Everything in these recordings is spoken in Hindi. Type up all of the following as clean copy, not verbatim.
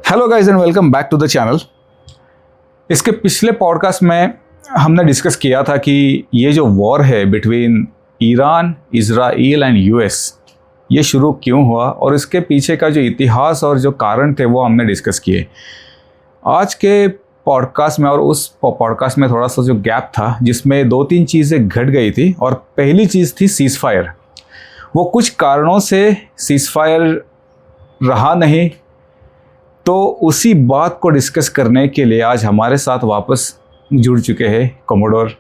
Hello guys and welcome back to the channel. इसके पिछले पॉडकास्ट में हमने डिस्कस किया था कि ये जो वॉर है between Iran, Israel and US, ये शुरू क्यों हुआ और इसके पीछे का जो इतिहास और जो कारण थे वो हमने डिस्कस किए। आज के पॉडकास्ट में और उस पॉडकास्ट में थोड़ा सा जो गैप था जिसमें दो तीन चीज़ें घट गई थी, और पहली चीज़ थी सीज़ फायर। वो कुछ कारणों से सीज़ फायर रहा नहीं, तो उसी बात को डिस्कस करने के लिए आज हमारे साथ वापस जुड़ चुके हैं कमोडोर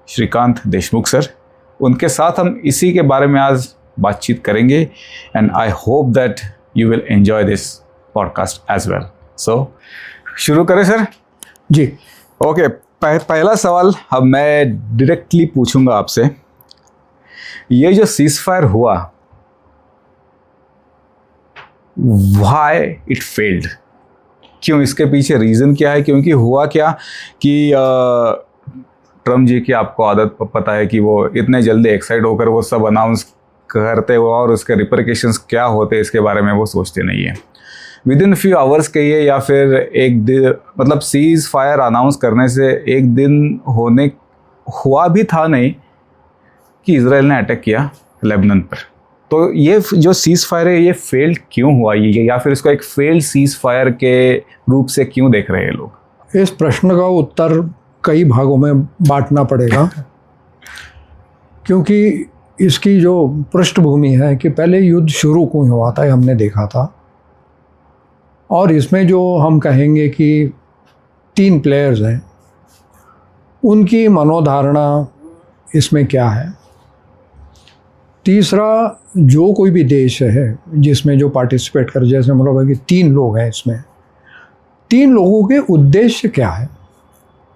श्रीकांत देशमुख सर। उनके साथ हम इसी के बारे में आज बातचीत करेंगे and I hope that you will enjoy this podcast as well. So शुरू करें सर? जी ओके, पहला सवाल अब मैं डायरेक्टली पूछूंगा आपसे। ये जो सीज़ फायर हुआ, व्हाई इट फेल्ड, क्यों, इसके पीछे रीज़न क्या है? क्योंकि हुआ क्या कि ट्रम्प जी की आपको आदत पता है कि वो इतने जल्दी एक्साइट होकर वो सब अनाउंस करते हुए और उसके रिपरकेशंस क्या होते हैं इसके बारे में वो सोचते नहीं है। विद इन फ्यू आवर्स कहिए या फिर एक दिन, मतलब सीज़ फायर अनाउंस करने से एक दिन हुआ भी था नहीं कि इजराइल ने अटैक किया लेबनान पर। तो ये जो सीज़ फायर है ये फेल्ड क्यों हुआ, ये या फिर इसको एक फेल्ड सीज़ फायर के रूप से क्यों देख रहे हैं लोग? इस प्रश्न का उत्तर कई भागों में बांटना पड़ेगा क्योंकि इसकी जो पृष्ठभूमि है कि पहले युद्ध शुरू क्यों हुआ था, हमने देखा था। और इसमें जो हम कहेंगे कि तीन प्लेयर्स हैं, उनकी मनोधारणा इसमें क्या है। तीसरा, जो कोई भी देश है जिसमें जो पार्टिसिपेट कर, जैसे मतलब है कि तीन लोग हैं, इसमें तीन लोगों के उद्देश्य क्या है,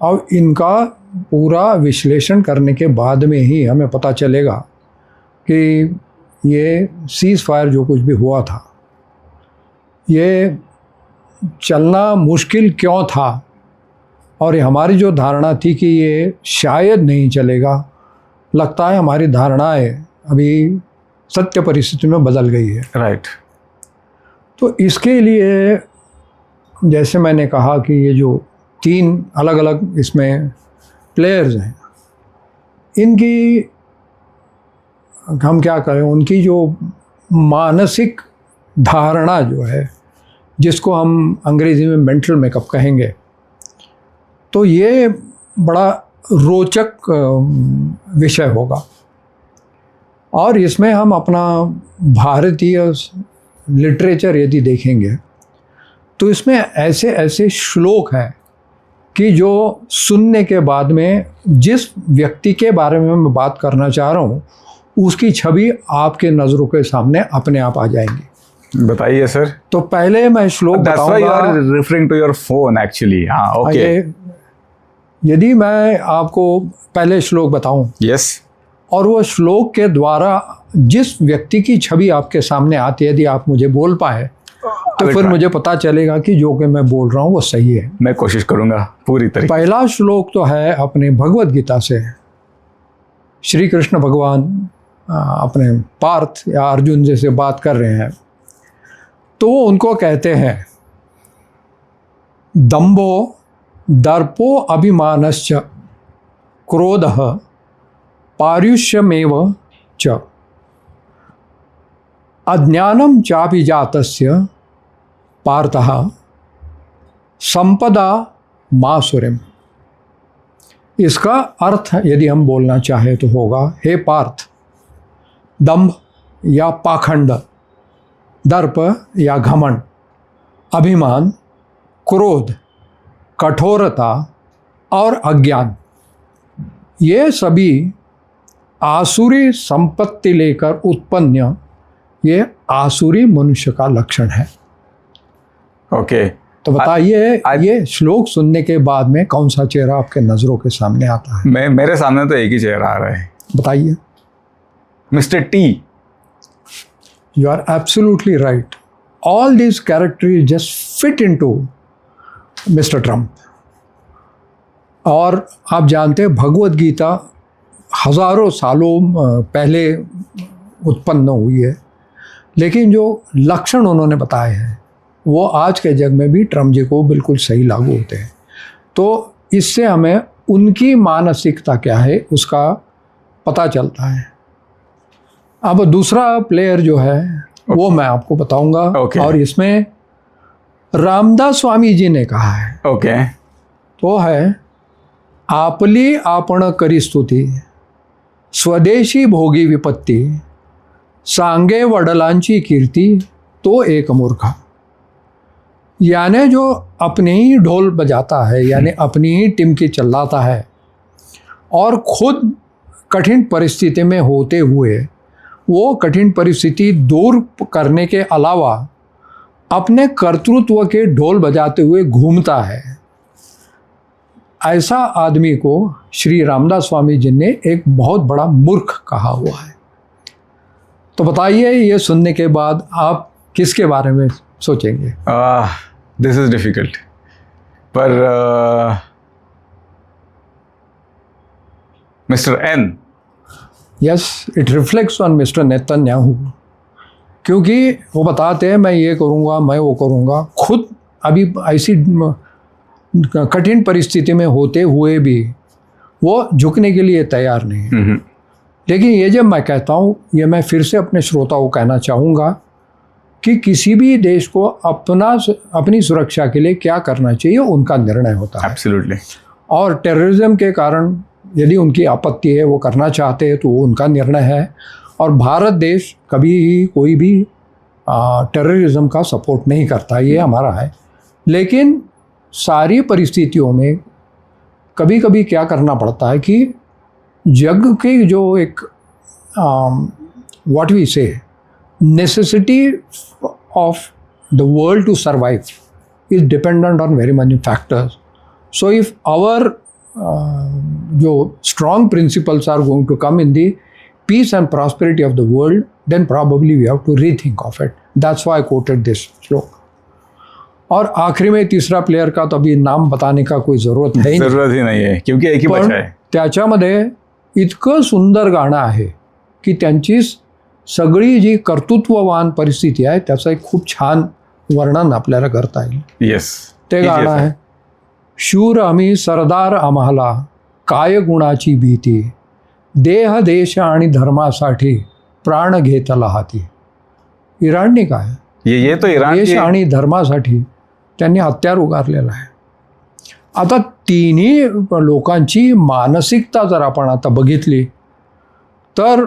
और इनका पूरा विश्लेषण करने के बाद में ही हमें पता चलेगा कि ये सीज़ फायर जो कुछ भी हुआ था ये चलना मुश्किल क्यों था, और हमारी जो धारणा थी कि ये शायद नहीं चलेगा, लगता है हमारी धारणाएं अभी सत्य परिस्थिति में बदल गई है। राइट। तो इसके लिए जैसे मैंने कहा कि ये जो तीन अलग अलग इसमें प्लेयर्स हैं, इनकी हम क्या करें, उनकी जो मानसिक धारणा जो है, जिसको हम अंग्रेज़ी में मेंटल मेकअप कहेंगे, तो ये बड़ा रोचक विषय होगा। और इसमें हम अपना भारतीय लिटरेचर यदि देखेंगे तो इसमें ऐसे ऐसे श्लोक हैं कि जो सुनने के बाद में जिस व्यक्ति के बारे में मैं बात करना चाह रहा हूँ उसकी छवि आपके नज़रों के सामने अपने आप आ जाएंगी। बताइए सर। तो पहले मैं श्लोक बताऊंगा। Referring to your phone actually. हाँ, ओके। यदि मैं आपको पहले श्लोक बताऊं, यस, और वो श्लोक के द्वारा जिस व्यक्ति की छवि आपके सामने आती है, यदि आप मुझे बोल पाए तो फिर मुझे पता चलेगा कि जो कि मैं बोल रहा हूँ वो सही है। मैं कोशिश करूँगा पूरी तरीके। पहला श्लोक तो है अपने भगवद गीता से। श्री कृष्ण भगवान अपने पार्थ या अर्जुन जैसे बात कर रहे हैं, तो वो उनको कहते हैं, दंभो दर्पो अभिमानश्च क्रोधः पारुष्यमेव च अज्ञानम चाभिजातस्य पार्थः संपदा मासुरिम। इसका अर्थ यदि हम बोलना चाहें तो होगा, हे पार्थ, दंभ या पाखंड, दर्प या घमंड, अभिमान, क्रोध, कठोरता और अज्ञान, ये सभी आसुरी संपत्ति लेकर उत्पन्न ये आसुरी मनुष्य का लक्षण है। ओके। तो बताइए, ये श्लोक सुनने के बाद में कौन सा चेहरा आपके नज़रों के सामने आता है? मेरे सामने तो एक ही चेहरा आ रहा है। बताइए। Mister T. You are absolutely right. All this characters just fit into mister Trump. और आप जानते हैं भगवद गीता हज़ारों सालों पहले उत्पन्न हुई है, लेकिन जो लक्षण उन्होंने बताए हैं वो आज के जग में भी ट्रम्प जी को बिल्कुल सही लागू होते हैं। तो इससे हमें उनकी मानसिकता क्या है उसका पता चलता है। अब दूसरा प्लेयर जो है वो मैं आपको बताऊंगा। और इसमें रामदास स्वामी जी ने कहा है। तो है, आपली आपण करी स्तुती, स्वदेशी भोगी विपत्ती, सांगे वडलांची कीर्ती, तो एक मूर्खा। यानी जो अपने ही ढोल बजाता है, यानी अपनी ही टिमकी चिल्लाता है और खुद कठिन परिस्थिति में होते हुए वो कठिन परिस्थिति दूर करने के अलावा अपने कर्तृत्व के ढोल बजाते हुए घूमता है, ऐसा आदमी को श्री रामदास स्वामी जी ने एक बहुत बड़ा मूर्ख कहा हुआ है। तो बताइए, ये सुनने के बाद आप किसके बारे में सोचेंगे? दिस इज डिफिकल्ट, पर mister N. Yes, it reflects on mister Netanyahu, क्योंकि वो बताते हैं मैं ये करूँगा, मैं वो करूँगा, खुद अभी ऐसी कठिन परिस्थिति में होते हुए भी वो झुकने के लिए तैयार नहीं है। लेकिन ये जब मैं कहता हूँ, ये मैं फिर से अपने श्रोताओं को कहना चाहूँगा कि किसी भी देश को अपनी सुरक्षा के लिए क्या करना चाहिए उनका निर्णय होता है। एब्सोल्युटली। और टेररिज्म के कारण यदि उनकी आपत्ति है, वो करना चाहते हैं, तो वो उनका निर्णय है। और भारत देश कभी ही कोई भी टेररिज्म का सपोर्ट नहीं करता, ये हमारा है। लेकिन सारी परिस्थितियों में कभी कभी क्या करना पड़ता है कि जग के जो एक what we say necessity of the world to survive is dependent on very many factors. So if our जो strong principles are going to come in the peace and prosperity of the world, then probably we have to rethink of it. That's why I quoted this श्लोक। और आखिरी में तीसरा प्लेयर का तो अभी नाम बताने का कोई जरूरत है ही नाही आहे, क्योंकि एक ही बचा आहे। त्याच्यामध्ये इतकं सुंदर गाणं आहे की त्यांची सगळी जी कर्तृत्ववान परिस्थिती आहे त्याचं एक खूप छान वर्णन आपल्याला करता येईल। येस, ते गाणं आहे, शूर आम्ही सरदार आम्हाला काय गुणाची भीती, देह देश आणि धर्मासाठी प्राण घेतला हाती। इराणने काय, ये तो ईरान देश आणि धर्मासाठी त्यांनी हत्यार उगारलेलं आहे। आता तिन्ही लोकांची मानसिकता जर आपण आता बघितली तर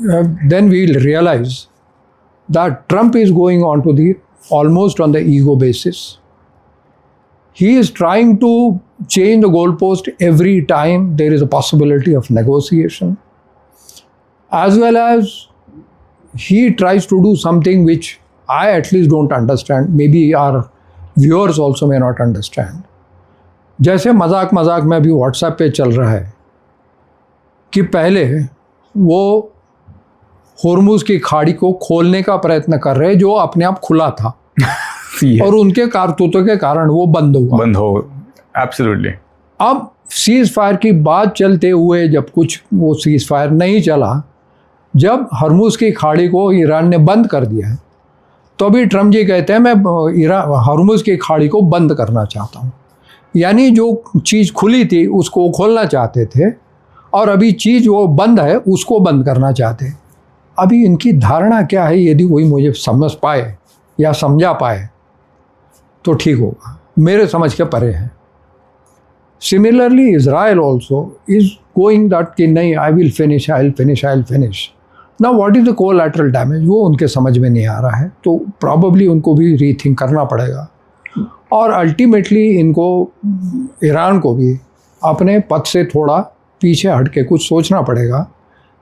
then we will realise that Trump is going on to the almost on the ego basis. He is trying to change the goalpost every time there is a possibility of negotiation, as well as he tries to do something which I at least don't understand. Maybe our viewers also may not understand. जैसे मजाक में अभी व्हाट्सएप पे चल रहा है कि पहले वो होर्मुज की खाड़ी को खोलने का प्रयत्न कर रहे जो अपने आप खुला था और उनके कारतूतों के कारण वो बंद हो। एब्सोल्युटली। अब सीज फायर की बात चलते हुए जब कुछ वो सीज फायर नहीं चला, जब हरमुज की खाड़ी को ईरान ने बंद कर दिया है, तो अभी ट्रम्प जी कहते हैं मैं हरमुज की खाड़ी को बंद करना चाहता हूँ। यानी जो चीज़ खुली थी उसको खोलना चाहते थे और अभी चीज़ वो बंद है उसको बंद करना चाहते। अभी इनकी धारणा क्या है, यदि कोई मुझे समझ पाए या समझा पाए तो ठीक होगा, मेरे समझ के परे है। Similarly Israel also is going that कि नहीं, आई विल फिनिश। ना what is the collateral damage, वो उनके समझ में नहीं आ रहा है, तो प्रॉबेबली उनको भी रीथिंक करना पड़ेगा। और अल्टीमेटली इनको, ईरान को भी अपने पथ से थोड़ा पीछे हट के कुछ सोचना पड़ेगा,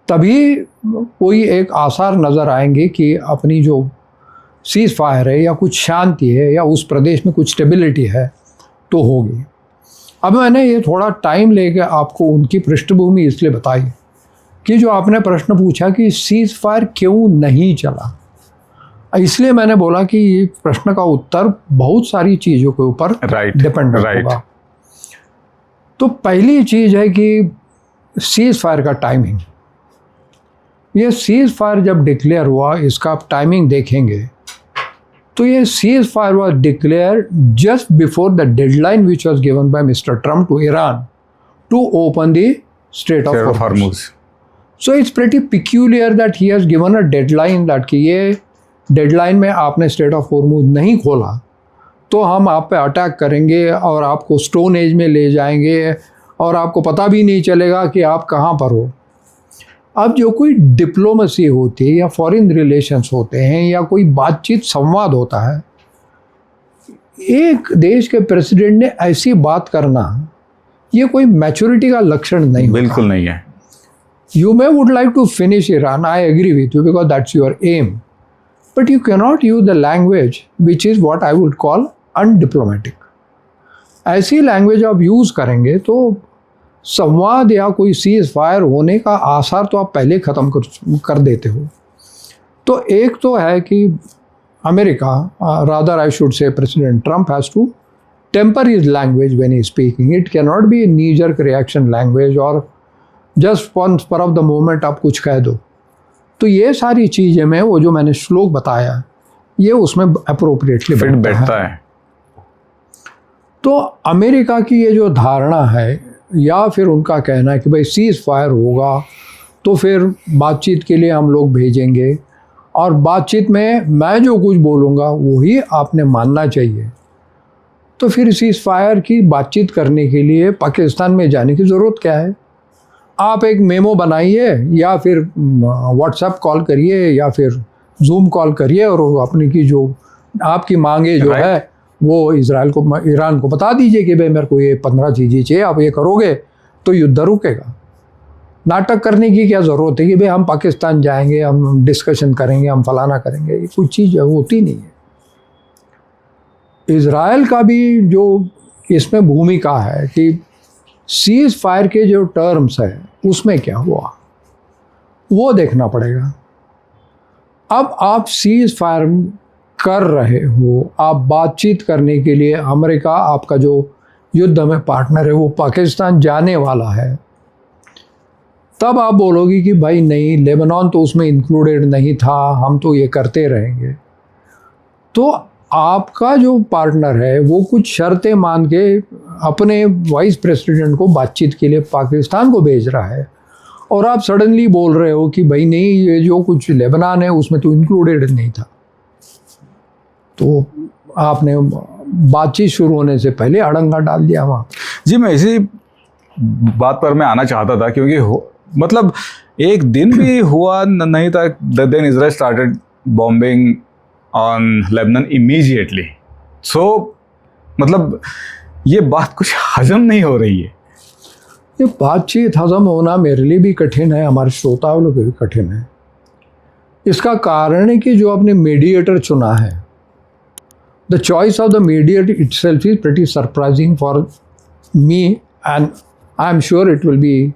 तभी कोई एक आसार नज़र आएंगे कि अपनी जो सीज फायर है या कुछ शांति है या उस प्रदेश में कुछ स्टेबिलिटी है तो होगी। अब मैंने ये थोड़ा टाइम लेके आपको उनकी पृष्ठभूमि इसलिए बताई कि जो आपने प्रश्न पूछा कि सीज फायर क्यों नहीं चला, इसलिए मैंने बोला कि ये प्रश्न का उत्तर बहुत सारी चीज़ों के ऊपर डिपेंड होगा। तो पहली चीज़ है कि सीज फायर का टाइमिंग। ये सीज फायर जब डिक्लेयर हुआ, इसका आप टाइमिंग देखेंगे तो ये ceasefire was declare just before the deadline which was given by mister Trump to Iran to open the strait of Hormuz. So it's pretty peculiar that he has given a deadline that कि ये डेडलाइन में आपने स्ट्रेट ऑफ हॉर्मुज नहीं खोला तो हम आप पे अटैक करेंगे और आपको स्टोन एज में ले जाएंगे और आपको पता भी नहीं चलेगा कि आप कहाँ पर हो. अब जो कोई डिप्लोमेसी होती है या फॉरेन रिलेशंस होते हैं या कोई बातचीत संवाद होता है, एक देश के प्रेसिडेंट ने ऐसी बात करना ये कोई मैच्योरिटी का लक्षण नहीं. बिल्कुल नहीं है. You may would like to finish Iran, I agree with you because that's your aim. But you cannot use the language which is what I would call undiplomatic. ऐसी लैंग्वेज आप यूज़ करेंगे तो संवाद या कोई सीज फायर होने का आसार तो आप पहले ख़त्म कर देते हो. तो एक तो है कि America, rather I should say president Trump has to temper his language when he speaking. It can not be knee jerk reaction language और just for spur of the moment आप कुछ कह दो. तो ये सारी चीज़ें में वो जो मैंने श्लोक बताया ये उसमें अप्रोप्रिएटली फिट बैठता है. तो अमेरिका की ये जो धारणा है या फिर उनका कहना है कि भाई सीज फायर होगा तो फिर बातचीत के लिए हम लोग भेजेंगे और बातचीत में मैं जो कुछ बोलूँगा वही आपने मानना चाहिए. तो फिर सीज फायर की बातचीत करने के लिए पाकिस्तान में जाने की ज़रूरत क्या है? आप एक मेमो बनाइए या फिर व्हाट्सएप कॉल करिए या फिर जूम कॉल करिए और अपनी की जो आपकी मांगे जो है वो इजराइल को, ईरान को बता दीजिए कि भाई मेरे को ये 15 चीज़ें चाहिए, आप ये करोगे तो युद्ध रुकेगा. नाटक करने की क्या ज़रूरत है कि भाई हम पाकिस्तान जाएंगे, हम डिस्कशन करेंगे, हम फलाना करेंगे. ये कुछ चीज़ होती नहीं है. इजराइल का भी जो इसमें भूमिका है कि सीज फायर के जो टर्म्स है उसमें क्या हुआ वो देखना पड़ेगा. अब आप सीज फायर कर रहे हो, आप बातचीत करने के लिए अमेरिका आपका जो युद्ध में पार्टनर है वो पाकिस्तान जाने वाला है, तब आप बोलोगे कि भाई नहीं लेबनान तो उसमें इंक्लूडेड नहीं था, हम तो ये करते रहेंगे. तो आपका जो पार्टनर है वो कुछ शर्तें मान के अपने वाइस प्रेसिडेंट को बातचीत के लिए पाकिस्तान को भेज रहा है और आप सडनली बोल रहे हो कि भाई नहीं ये जो कुछ लेबनान है उसमें तो इंक्लूडेड नहीं था. तो आपने बातचीत शुरू होने से पहले अड़ंगा डाल दिया वहाँ. जी मैं इसी बात पर मैं आना चाहता था क्योंकि मतलब एक दिन भी हुआ नहीं था then Israel started bombing on Lebanon immediately. So मतलब ये बात कुछ हजम नहीं हो रही है. ये बातचीत हजम होना मेरे लिए भी कठिन है, हमारे श्रोताओं लोग भी कठिन है. इसका कारण है कि जो आपने मीडिएटर चुना है, the choice of the mediator itself is pretty surprising for me and I am sure it will be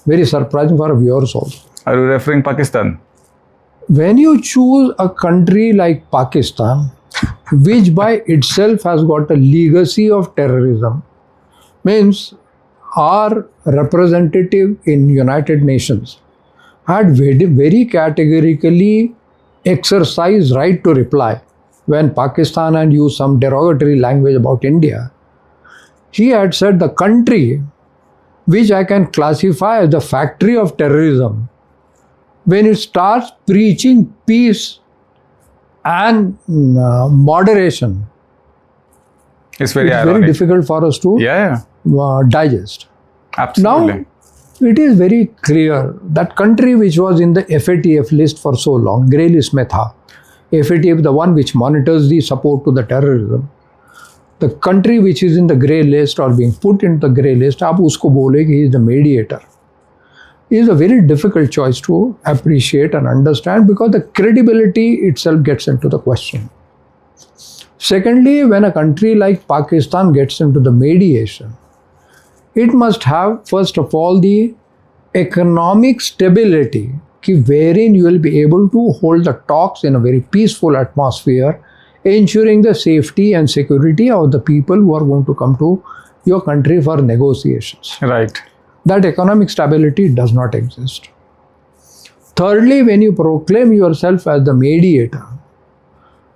very surprising for viewers also. Are you referring Pakistan? When you choose a country like Pakistan, which by itself has got a legacy of terrorism, means our representative in United Nations had very categorically exercised right to reply when Pakistan had used some derogatory language about India. He had said the country which I can classify as the factory of terrorism, when it starts preaching peace and moderation, it's very difficult for us to digest. Absolutely. Now, it is very clear that country which was in the FATF list for so long, grey list में था. FATF, the one which monitors the support to the terrorism. The country which is in the grey list or being put into the grey list, आप उसको बोले कि he is the mediator. Is a very difficult choice to appreciate and understand because the credibility itself gets into the question. Secondly, when a country like Pakistan gets into the mediation, it must have first of all the economic stability wherein you will be able to hold the talks in a very peaceful atmosphere, ensuring the safety and security of the people who are going to come to your country for negotiations. Right. That economic stability does not exist. Thirdly, when you proclaim yourself as the mediator,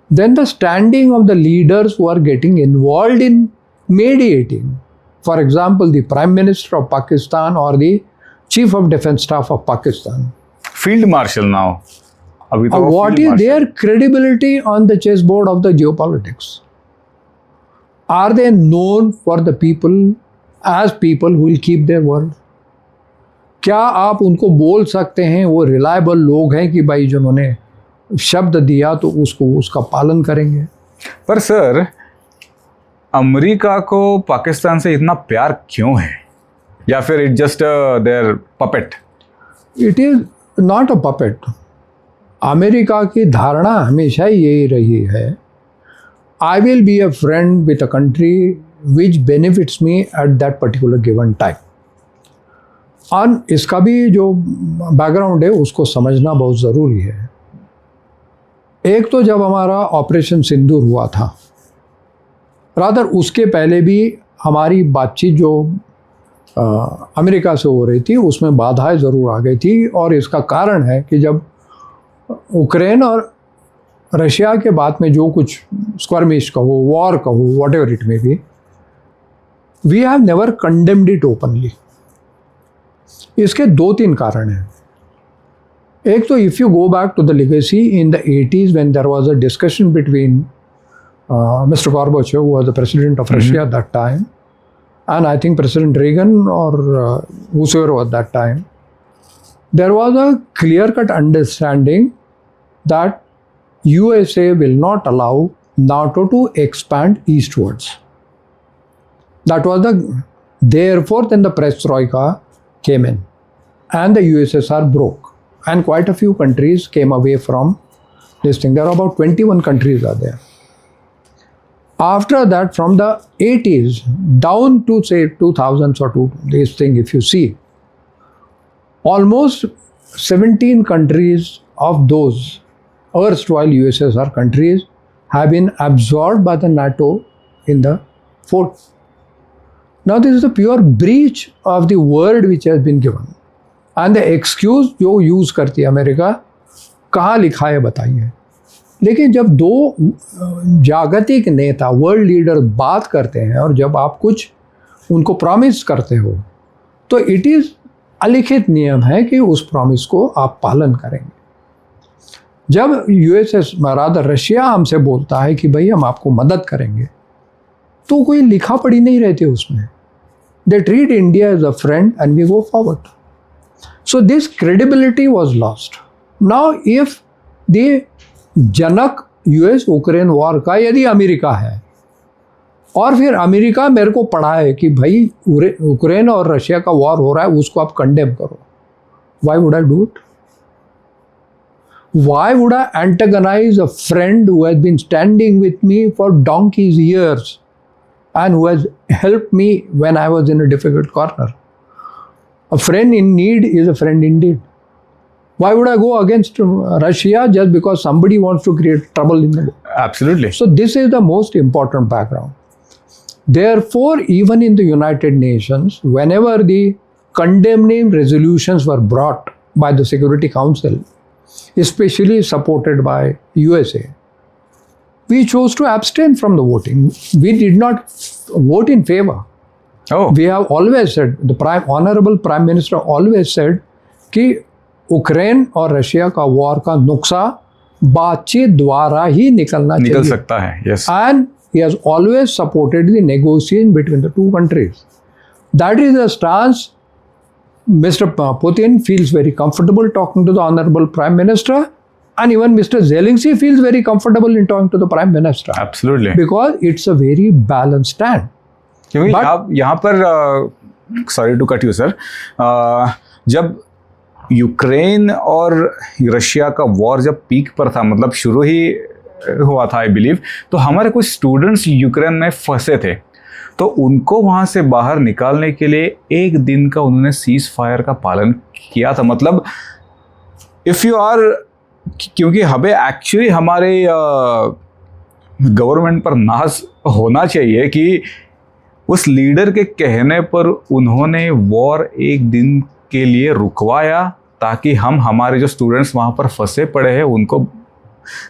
then the standing of the leaders who are getting involved in mediating, for example, the Prime Minister of Pakistan or the Chief of Defence Staff of Pakistan, field marshal now, अभी तो what field is marshal. their credibility on the chessboard of the geopolitics? Are they known for the people as people who will keep their word? क्या आप उनको बोल सकते हैं वो रिलायबल लोग हैं कि भाई जिन्होंने शब्द दिया तो उसका पालन करेंगे? पर सर, अमेरिका को पाकिस्तान से इतना प्यार क्यों है, या फिर it just their puppet? It is not a puppet. America की धारणा हमेशा यही रही है, I will be a friend with a country which benefits me at that particular given time. और इसका भी जो बैकग्राउंड है उसको समझना बहुत ज़रूरी है. एक तो जब हमारा ऑपरेशन सिंदूर हुआ था, रादर उसके पहले भी हमारी बातचीत जो अमेरिका से हो रही थी उसमें बाधाएं ज़रूर आ गई थी. और इसका कारण है कि जब यूक्रेन और रशिया के बाद में जो कुछ स्क्वार्मिश कहो, वॉर कहो, whatever it may be, we have never condemned it openly. इसके 2-3 कारण हैं. एक तो if you go back to the legacy in the 80s when there was a discussion between Mr. Gorbachev, who was the president of Russia at that time, and I think President Reagan or whosoever was at that time, there was a clear-cut understanding that USA will not allow NATO to expand eastwards. That was therefore then the perestroika came in and the USSR broke and quite a few countries came away from this thing. There are about 21 countries are there. After that, from the 80s down to say 2000s or to this thing, if you see, almost 17 countries of those erstwhile USSR countries have been absorbed by the NATO in the fold. Now this is a pure breach of the word which has been given. And the excuse जो यूज़ करती है अमेरिका, कहाँ लिखा है बताइए. लेकिन जब दो जागतिक नेता, वर्ल्ड लीडर बात करते हैं और जब आप कुछ उनको प्रॉमिस करते हो तो इट इज़ अलिखित नियम है कि उस प्रॉमिस को आप पालन करेंगे. जब यूएसएस रादर रशिया हमसे बोलता है कि भाई हम आपको मदद करेंगे, तो कोई लिखा पढ़ी नहीं रहती उसमें. They treat India as a friend and we go forward. So this credibility was lost. Now if the जनक यूएस यूक्रेन वॉर का यदि अमेरिका है और फिर अमेरिका मेरे को पढ़ा है कि भाई यूक्रेन और रशिया का वॉर हो रहा है, उसको आप कंडेम करो, why would I do it? Why would I antagonize a friend who has been standing with me for donkey's years and who has helped me when I was in a difficult corner? A friend in need is a friend indeed. Why would I go against Russia just because somebody wants to create trouble in the world? Absolutely. So this is the most important background. Therefore, even in the United Nations, whenever the condemning resolutions were brought by the Security Council, especially supported by USA, we chose to abstain from the voting. We did not vote in favor. Oh. We have always said, the Honorable Prime Minister always said कि यूक्रेन और रशिया का वॉर का नुक्सा बातचीत द्वारा ही निकल सकता है. Yes. And he has always supported the negotiation between the two countries. That is the stance Mr. Putin feels very comfortable talking to the Honorable Prime Minister. And even Mr. Zelensky feels very comfortable in talking to the Prime Minister. Absolutely. Because it's a very balanced stand. क्योंकि यहाँ पर sorry to cut you sir, जब यूक्रेन और रशिया का वॉर जब पीक पर था, मतलब शुरू ही हुआ था आई बिलीव, तो हमारे कुछ स्टूडेंट्स यूक्रेन में फंसे थे, तो उनको वहाँ से बाहर निकालने के लिए 1 दिन का उन्होंने सीज फायर का पालन किया था. मतलब इफ़ यू आर, क्योंकि हमें एक्चुअली हमारे गवर्नमेंट पर नाज होना चाहिए कि उस लीडर के कहने पर उन्होंने वॉर 1 दिन के लिए रुकवाया, ताकि हम हमारे जो स्टूडेंट्स वहाँ पर फंसे पड़े हैं उनको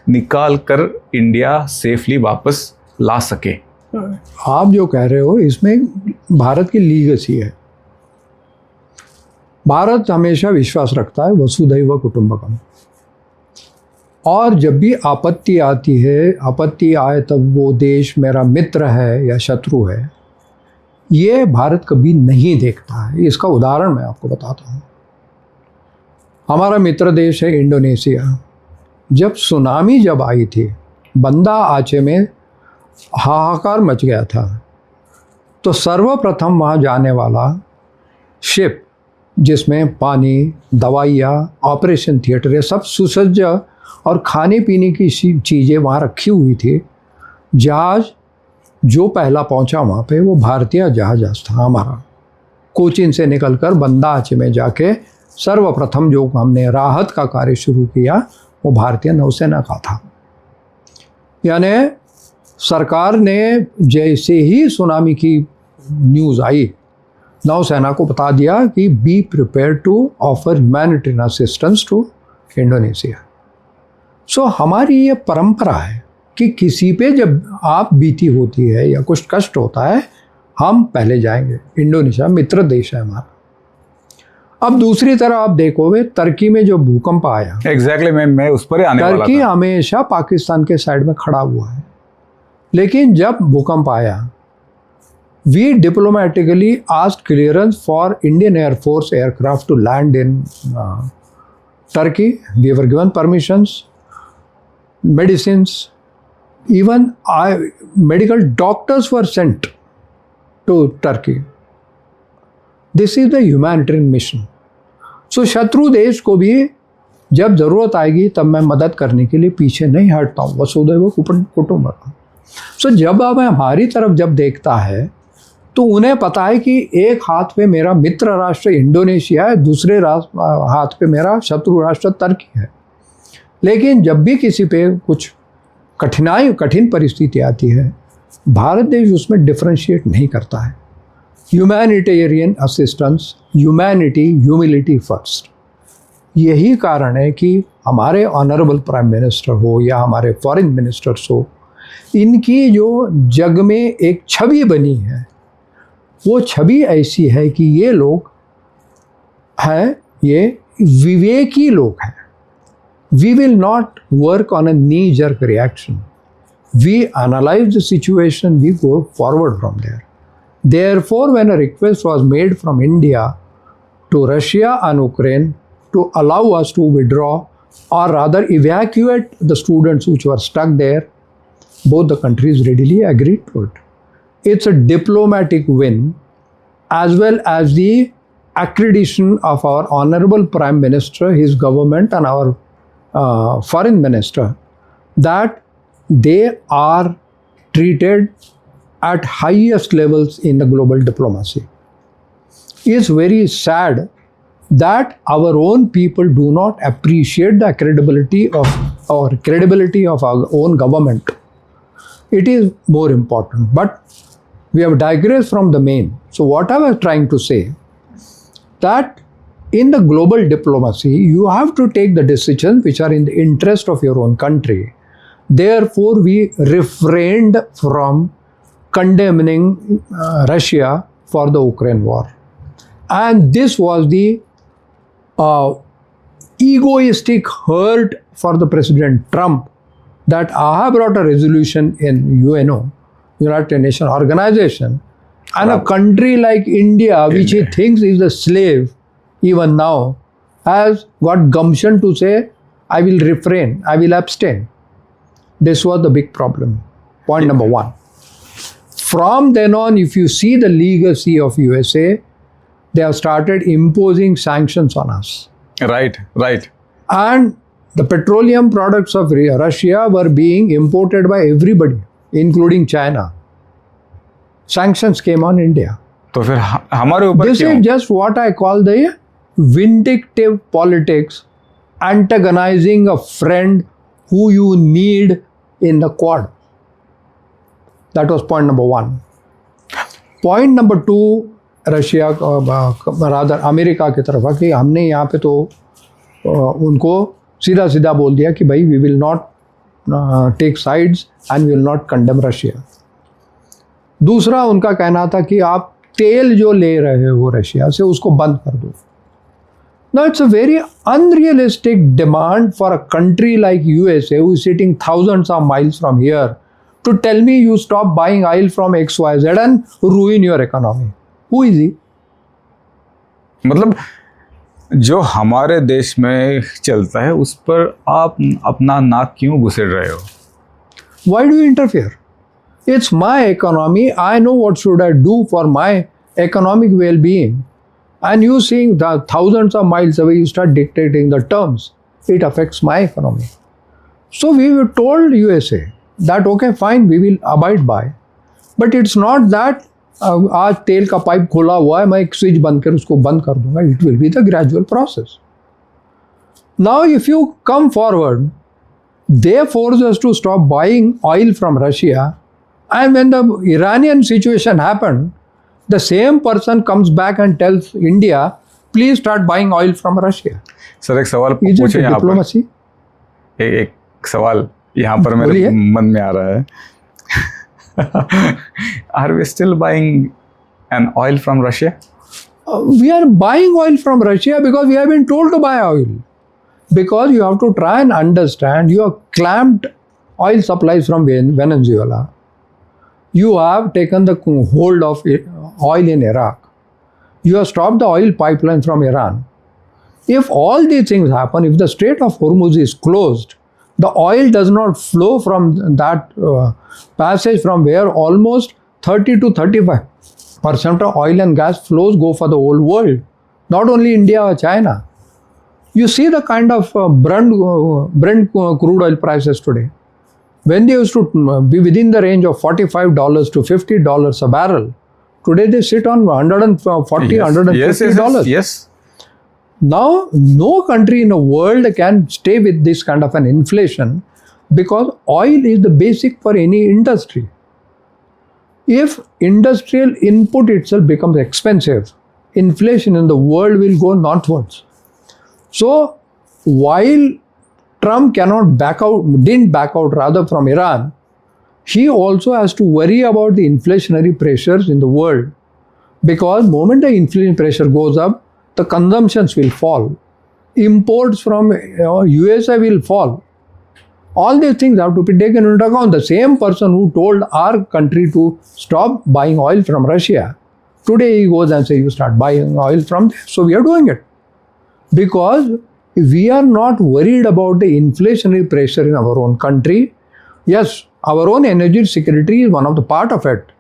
निकाल कर इंडिया सेफली वापस ला सके? आप जो कह रहे हो इसमें भारत की लीगेसी है। भारत हमेशा विश्वास रखता है वसुधैव कुटुंबकम, और जब भी आपत्ति आती है, आपत्ति आए तब वो देश मेरा मित्र है या शत्रु है, ये भारत कभी नहीं देखता है। इसका उदाहरण मैं आपको बताता हूँ। हमारा मित्र देश है इंडोनेशिया। जब सुनामी जब आई थी, बंदा आचे में हाहाकार मच गया था, तो सर्वप्रथम वहाँ जाने वाला शिप जिसमें पानी, दवाइयाँ, ऑपरेशन थिएटर, ये सब सुसज्ज और खाने पीने की चीज़ें वहाँ रखी हुई थी। जहाज़ जो पहला पहुँचा वहाँ पे वो भारतीय जहाज़ था हमारा। कोचीन से निकलकर बंदा आचे में जाके सर्वप्रथम जो हमने राहत का कार्य शुरू किया वो भारतीय नौसेना का था। यानी सरकार ने जैसे ही सुनामी की न्यूज़ आई, नौसेना को बता दिया कि be prepare to offer humanitarian assistance to Indonesia. So हमारी ये परंपरा है कि किसी पे जब आप बीती होती है या कुछ कष्ट होता है, हम पहले जाएंगे। इंडोनेशिया मित्र देश है हमारा। अब दूसरी तरफ आप देखोगे, तुर्की में जो भूकंप आया, एग्जैक्टली मैं उस पर ही आने वाला था। तुर्की हमेशा पाकिस्तान के साइड में खड़ा हुआ है, लेकिन जब भूकंप आया, we diplomatically asked clearance for Indian air force aircraft to land in Turkey. We were given permissions, medicines, even medical doctors were sent to Turkey. This is the humanitarian mission. So शत्रु देश को भी जब ज़रूरत आएगी तब मैं मदद करने के लिए पीछे नहीं हटता हूँ। वसुधैव कुटुंबकम। सो जब अब हमारी तरफ जब देखता है तो उन्हें पता है कि एक हाथ पे मेरा मित्र राष्ट्र इंडोनेशिया है, दूसरे हाथ पे मेरा शत्रु राष्ट्र तुर्की है। लेकिन जब भी किसी पे कुछ कठिन परिस्थिति आती है, भारत देश उसमें डिफरेंशिएट नहीं करता है। Humanitarian assistance, humanity, humility first. यही कारण है कि हमारे ऑनरेबल प्राइम मिनिस्टर हो या हमारे फॉरेन मिनिस्टर्स हो, इनकी जो जग में एक छवि बनी है, वो छवि ऐसी है कि ये लोग हैं, ये विवेकी लोग हैं। We will not work on a knee jerk reaction. We analyse the situation, we go forward from there. Therefore, when a request was made from India to Russia and Ukraine to allow us to withdraw or rather evacuate the students which were stuck there, both the countries readily agreed to it. It's a diplomatic win as well as the accreditation of our Honorable Prime Minister, his government and our Foreign Minister that they are treated at highest levels in the global diplomacy. It's very sad that our own people do not appreciate the credibility of our own government. It is more important, but we have digressed from the main. So what I was trying to say, that in the global diplomacy, you have to take the decisions which are in the interest of your own country. Therefore, we refrained from condemning Russia for the Ukraine war. And this was the egoistic hurt for the President Trump, that I have brought a resolution in UNO, United Nations Organization, and a country like India, which he thinks is a slave even now, has got gumption to say, I will refrain, I will abstain. This was the big problem. Point number one. From then on, if you see the legacy of USA, they have started imposing sanctions on us. Right. And the petroleum products of Russia were being imported by everybody, including China. Sanctions came on India. तो फिर हमारे ऊपर This is just what I call the vindictive politics, antagonizing a friend who you need in the Quad. That was point number one. Point number two, Russia rather America की तरफ कि हमने यहाँ पे तो उनको सीधा बोल दिया कि भाई we will not take sides and will not condemn Russia. दूसरा उनका कहना था कि आप तेल जो ले रहे हो रशिया से उसको बंद कर दो. Now it's a very unrealistic demand for a country like USA who is sitting thousands of miles from here to tell me you stop buying oil from XYZ and ruin your economy. Who is he? मतलब जो हमारे देश में चलता है उस पर आप अपना नाक क्यों घुसेड़ रहे हो? Why do you interfere? It's my economy. I know what should I do for my economic well-being. And you seeing that thousands of miles away, you start dictating the terms. It affects my economy. So we were told USA that okay, fine, we will abide by. But it's not that आज तेल का पाइप खोला हुआ है मैं एक स्विच बंद कर उसको बंद कर दूंगा. It will be the gradual process. Now if you come forward, they force us to stop buying oil from Russia, and when the Iranian situation happened, the same person comes back and tells India, please start buying oil from Russia. Sir एक सवाल Is it पूछे यहाँ पर. diplomacy? एक सवाल यहाँ पर मेरे बोलिए. मन में आ रहा है. Are we still buying an oil from Russia? We are buying oil from Russia because we have been told to buy oil. Because you have to try and understand, you have clamped oil supplies from Venezuela. You have taken the hold of oil in Iraq. You have stopped the oil pipeline from Iran. If all these things happen, if the Strait of Hormuz is closed, the oil does not flow from that passage from where almost 30 to 35% of oil and gas flows go for the whole world, not only India or China. You see the kind of Brent crude oil prices today. When they used to be within the range of $45 to $50 a barrel, today they sit on $140, $150. Yes. Now, no country in the world can stay with this kind of an inflation because oil is the basic for any industry. If industrial input itself becomes expensive, inflation in the world will go northwards. So, while Trump didn't back out rather from Iran, he also has to worry about the inflationary pressures in the world because the moment the inflation pressure goes up, the consumptions will fall. Imports from USA will fall. All these things have to be taken into account. The same person who told our country to stop buying oil from Russia, today he goes and says, you start buying oil from there. So we are doing it. Because we are not worried about the inflationary pressure in our own country. Yes, our own energy security is one of the part of it.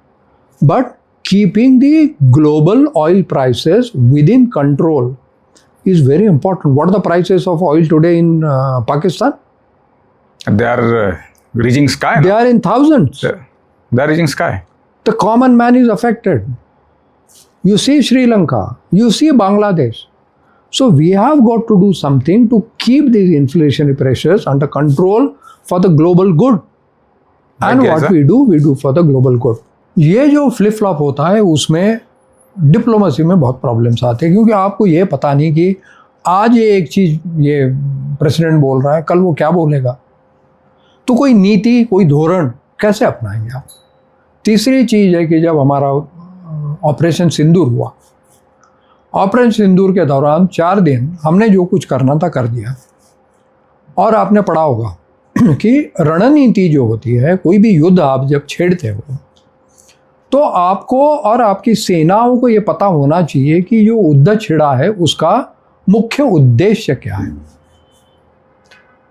But keeping the global oil prices within control is very important. What are the prices of oil today in Pakistan? They are reaching sky. They are in thousands. They are reaching sky. The common man is affected. You see Sri Lanka, you see Bangladesh. So we have got to do something to keep these inflationary pressures under control for the global good. And what we do for the global good. ये जो फ्लिप फ्लॉप होता है उसमें डिप्लोमेसी में बहुत प्रॉब्लम्स आते हैं क्योंकि आपको ये पता नहीं कि आज ये एक चीज़ ये प्रेसिडेंट बोल रहा है कल वो क्या बोलेगा. तो कोई नीति कोई धोरण कैसे अपनाएंगे आप. तीसरी चीज़ है कि जब हमारा ऑपरेशन सिंदूर हुआ, ऑपरेशन सिंदूर के दौरान 4 दिन हमने जो कुछ करना था कर दिया. और आपने पढ़ा होगा कि रणनीति जो होती है, कोई भी युद्ध आप जब छेड़ते हो तो आपको और आपकी सेनाओं को ये पता होना चाहिए कि जो युद्ध छिड़ा है उसका मुख्य उद्देश्य क्या है.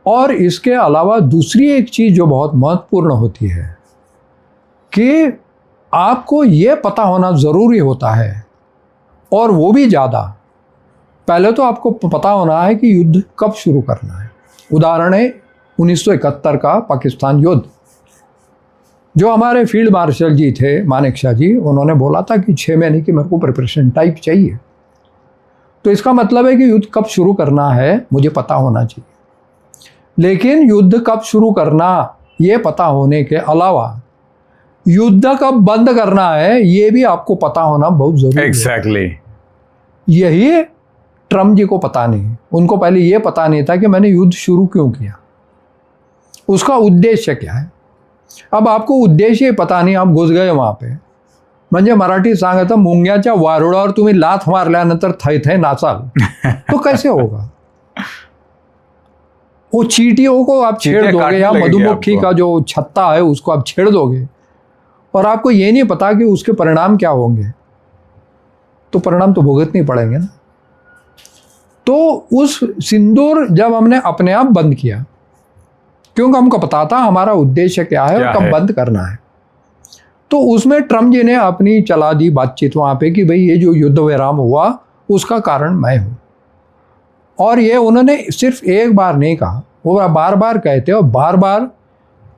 और इसके अलावा दूसरी एक चीज़ जो बहुत महत्वपूर्ण होती है कि आपको ये पता होना ज़रूरी होता है, और वो भी ज़्यादा. पहले तो आपको पता होना है कि युद्ध कब शुरू करना है. उदाहरण है 1971 का पाकिस्तान युद्ध. जो हमारे फील्ड मार्शल जी थे मानेकशॉ जी, उन्होंने बोला था कि 6 महीने की मेरे को प्रिपरेशन टाइप चाहिए. तो इसका मतलब है कि युद्ध कब शुरू करना है मुझे पता होना चाहिए. लेकिन युद्ध कब शुरू करना ये पता होने के अलावा युद्ध कब बंद करना है ये भी आपको पता होना बहुत जरूरी है. एग्जैक्टली. यही ट्रम्प जी को पता नहीं. उनको पहले ये पता नहीं था कि मैंने युद्ध शुरू क्यों किया. उसका उद्देश्य क्या है? अब आपको उद्देश्य पता नाही, आप घुस गए वहाँ पे. म्हणजे मराठी सांगता मुंग्याच्या वारुळावर तुम्ही लाथ मारल्यानंतर थै थै नाचाल तो कैसे होगा? वो चींटियों को आप छेड़ दोगे या मधुमक्खी का जो छत्ता है उसको आप छेड़ दोगे और आपको ये नहीं पता कि उसके परिणाम क्या होंगे, तो परिणाम तो भुगतने पड़ेंगे ना. तो उस सिंदूर जब हमने अपने आप बंद किया, क्योंकि हमको पता था हमारा उद्देश्य क्या है और कब बंद करना है, तो उसमें ट्रम्प जी ने अपनी चला दी बातचीत वहाँ पे कि भाई ये जो युद्ध विराम हुआ उसका कारण मैं हूँ. और ये उन्होंने सिर्फ एक बार नहीं कहा, वो बार बार कहते हैं और बार बार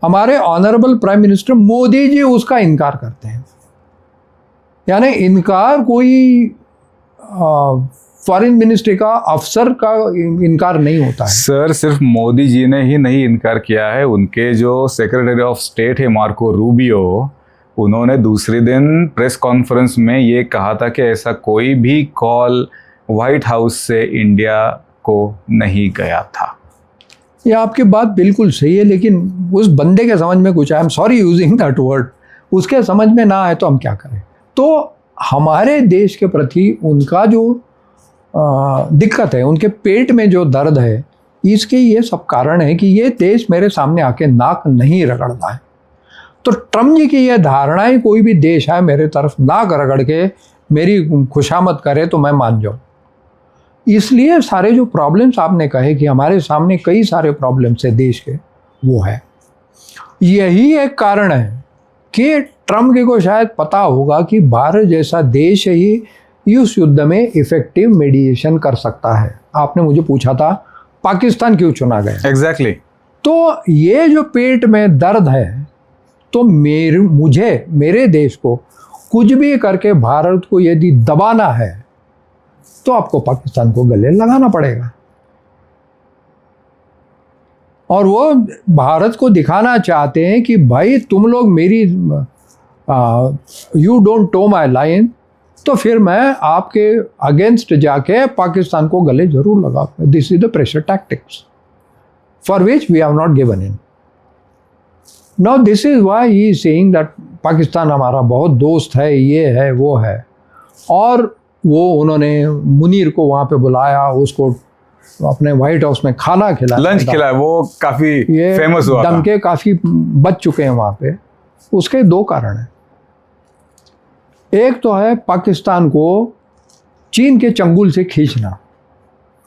हमारे honourable prime minister Modi ji उसका इनकार करते हैं. यानी इनकार कोई फॉरेन मिनिस्ट्री का अफसर का इनकार नहीं होता है. सर सिर्फ मोदी जी ने ही नहीं इनकार किया है, उनके जो सेक्रेटरी ऑफ स्टेट है मार्को रूबियो, उन्होंने दूसरे दिन प्रेस कॉन्फ्रेंस में ये कहा था कि ऐसा कोई भी कॉल व्हाइट हाउस से इंडिया को नहीं गया था. ये आपकी बात बिल्कुल सही है, लेकिन उस बंदे के समझ में कुछ, I am sorry using that word, उसके समझ में ना आए तो हम क्या करें. तो हमारे देश के प्रति उनका जो दिक्कत है, उनके पेट में जो दर्द है, इसके ये सब कारण है कि ये देश मेरे सामने आके नाक नहीं रगड़ता है. तो ट्रम्प जी की ये धारणाएं कोई भी देश है मेरे तरफ नाक रगड़ के मेरी खुशामद करे तो मैं मान जाऊँ. इसलिए सारे जो प्रॉब्लम्स आपने कहे कि हमारे सामने कई सारे प्रॉब्लम्स है देश के, वो है. यही एक कारण है कि ट्रम्प जी को शायद पता होगा कि भारत जैसा देश ही इस युद्ध में इफेक्टिव मेडिएशन कर सकता है. आपने मुझे पूछा था पाकिस्तान क्यों चुना गया. एग्जैक्टली. तो ये जो पेट में दर्द है, तो मेरे देश को कुछ भी करके भारत को यदि दबाना है तो आपको पाकिस्तान को गले लगाना पड़ेगा. और वो भारत को दिखाना चाहते हैं कि भाई तुम लोग मेरी you don't toe my line, तो फिर मैं आपके अगेंस्ट जाके पाकिस्तान को गले जरूर लगाऊंगा. This is the pressure tactics for which we have not given in. Now this is why he is saying that Pakistan हमारा बहुत दोस्त है, ये है वो है. और वो उन्होंने मुनीर को वहाँ पे बुलाया, उसको अपने व्हाइट हाउस में खाना खिलाया, लंच खिलाया, वो काफ़ी फेमस हुआ. डंके काफ़ी बच चुके हैं वहाँ पे. उसके दो कारण हैं. एक तो है पाकिस्तान को चीन के चंगुल से खींचना.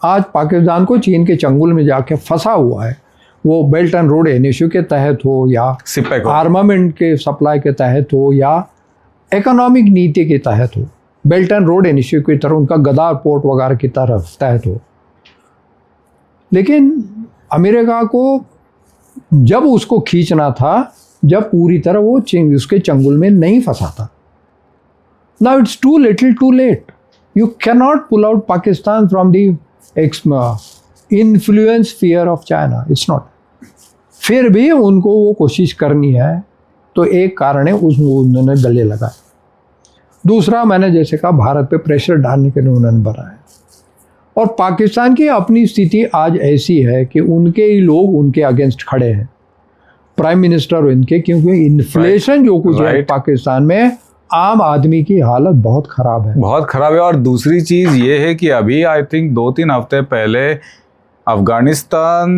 आज पाकिस्तान को चीन के चंगुल में जाके फंसा हुआ है, वो बेल्ट एंड रोड इनिशिएटिव के तहत हो या आर्मामेंट के सप्लाई के तहत हो या इकोनॉमिक नीति के तहत हो. बेल्ट एंड रोड इनिशिएटिव की तरह उनका गदार पोर्ट वगैरह की तरफ तहत हो. लेकिन अमेरिका को जब उसको खींचना था, जब पूरी तरह वो उसके चंगुल में नहीं फंसा था. Now it's too little too late. You cannot pull out Pakistan from the influence sphere of China. It's not. फिर भी उनको वो कोशिश करनी है, तो एक कारण है उन्होंने गले लगाए. दूसरा, मैंने जैसे कहा, भारत पे प्रेशर डालने के लिए उन्होंने बनाया. और पाकिस्तान की अपनी स्थिति आज ऐसी है कि उनके ही लोग उनके अगेंस्ट खड़े हैं, प्राइम मिनिस्टर उनके, क्योंकि इन्फ्लेशन जो कुछ है पाकिस्तान में, आम आदमी की हालत बहुत ख़राब है, बहुत ख़राब है. और दूसरी चीज़ ये है कि अभी आई थिंक 2-3 हफ्ते पहले अफ़गानिस्तान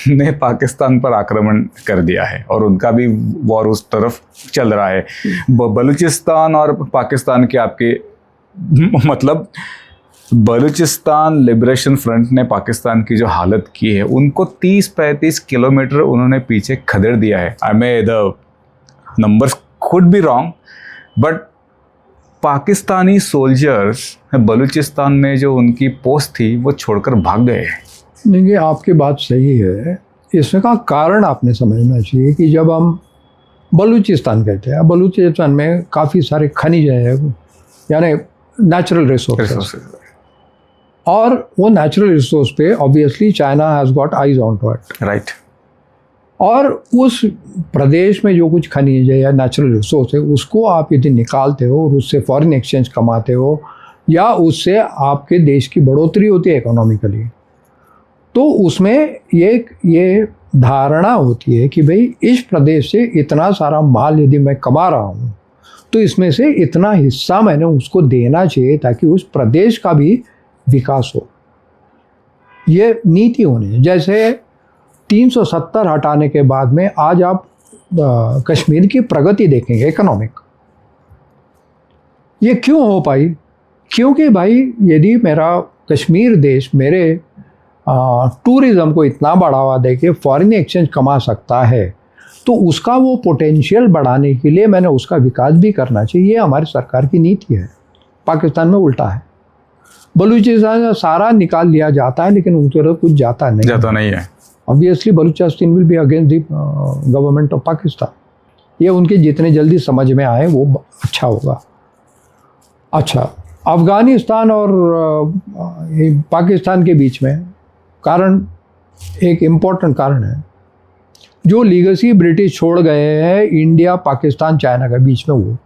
ने पाकिस्तान पर आक्रमण कर दिया है और उनका भी वॉर उस तरफ चल रहा है. बलूचिस्तान और पाकिस्तान के आपके मतलब बलूचिस्तान लिबरेशन फ्रंट ने पाकिस्तान की जो हालत की है, उनको 30-35 किलोमीटर उन्होंने पीछे खदेड़ दिया है. I may the numbers could be wrong, but Pakistani soldiers Balochistan में जो उनकी पोस्ट थी वो छोड़कर भाग गए हैं. नहीं, आपकी बात सही है. इसमें का कारण आपने समझना चाहिए कि जब हम बलूचिस्तान कहते हैं, बलूचिस्तान में काफ़ी सारे खनिज हैं, यानी नेचुरल रिसोर्स, और वो नेचुरल रिसोर्स पे obviously China has got eyes on to it. Right. और उस प्रदेश में जो कुछ खनिज है या नेचुरल रिसोर्स है, उसको आप यदि निकालते हो और उससे फॉरेन एक्सचेंज कमाते हो या उससे आपके देश की बढ़ोतरी होती है इकोनॉमिकली, तो उसमें ये धारणा होती है कि भाई इस प्रदेश से इतना सारा माल यदि मैं कमा रहा हूँ तो इसमें से इतना हिस्सा मैंने उसको देना चाहिए ताकि उस प्रदेश का भी विकास हो। ये नीति होनी है। जैसे 370 हटाने के बाद में आज आप कश्मीर की प्रगति देखेंगे इकोनॉमिक, ये क्यों हो पाई? क्योंकि भाई यदि मेरा कश्मीर देश मेरे टूरिज़्म को इतना बढ़ावा दे के फॉरेन एक्सचेंज कमा सकता है तो उसका वो पोटेंशियल बढ़ाने के लिए मैंने उसका विकास भी करना चाहिए। ये हमारी सरकार की नीति है। पाकिस्तान में उल्टा है। बलूचिस्तान सारा निकाल लिया जाता है लेकिन उनकी तरफ कुछ जाता नहीं है। Obviously Balochistan will be against the government of Pakistan. ये उनके जितने जल्दी समझ में आए वो अच्छा होगा। अच्छा, अफ़गानिस्तान और पाकिस्तान के बीच में कारण, एक इम्पोर्टेंट कारण है जो लीगेसी ब्रिटिश छोड़ गए हैं इंडिया पाकिस्तान चाइना के बीच में। वो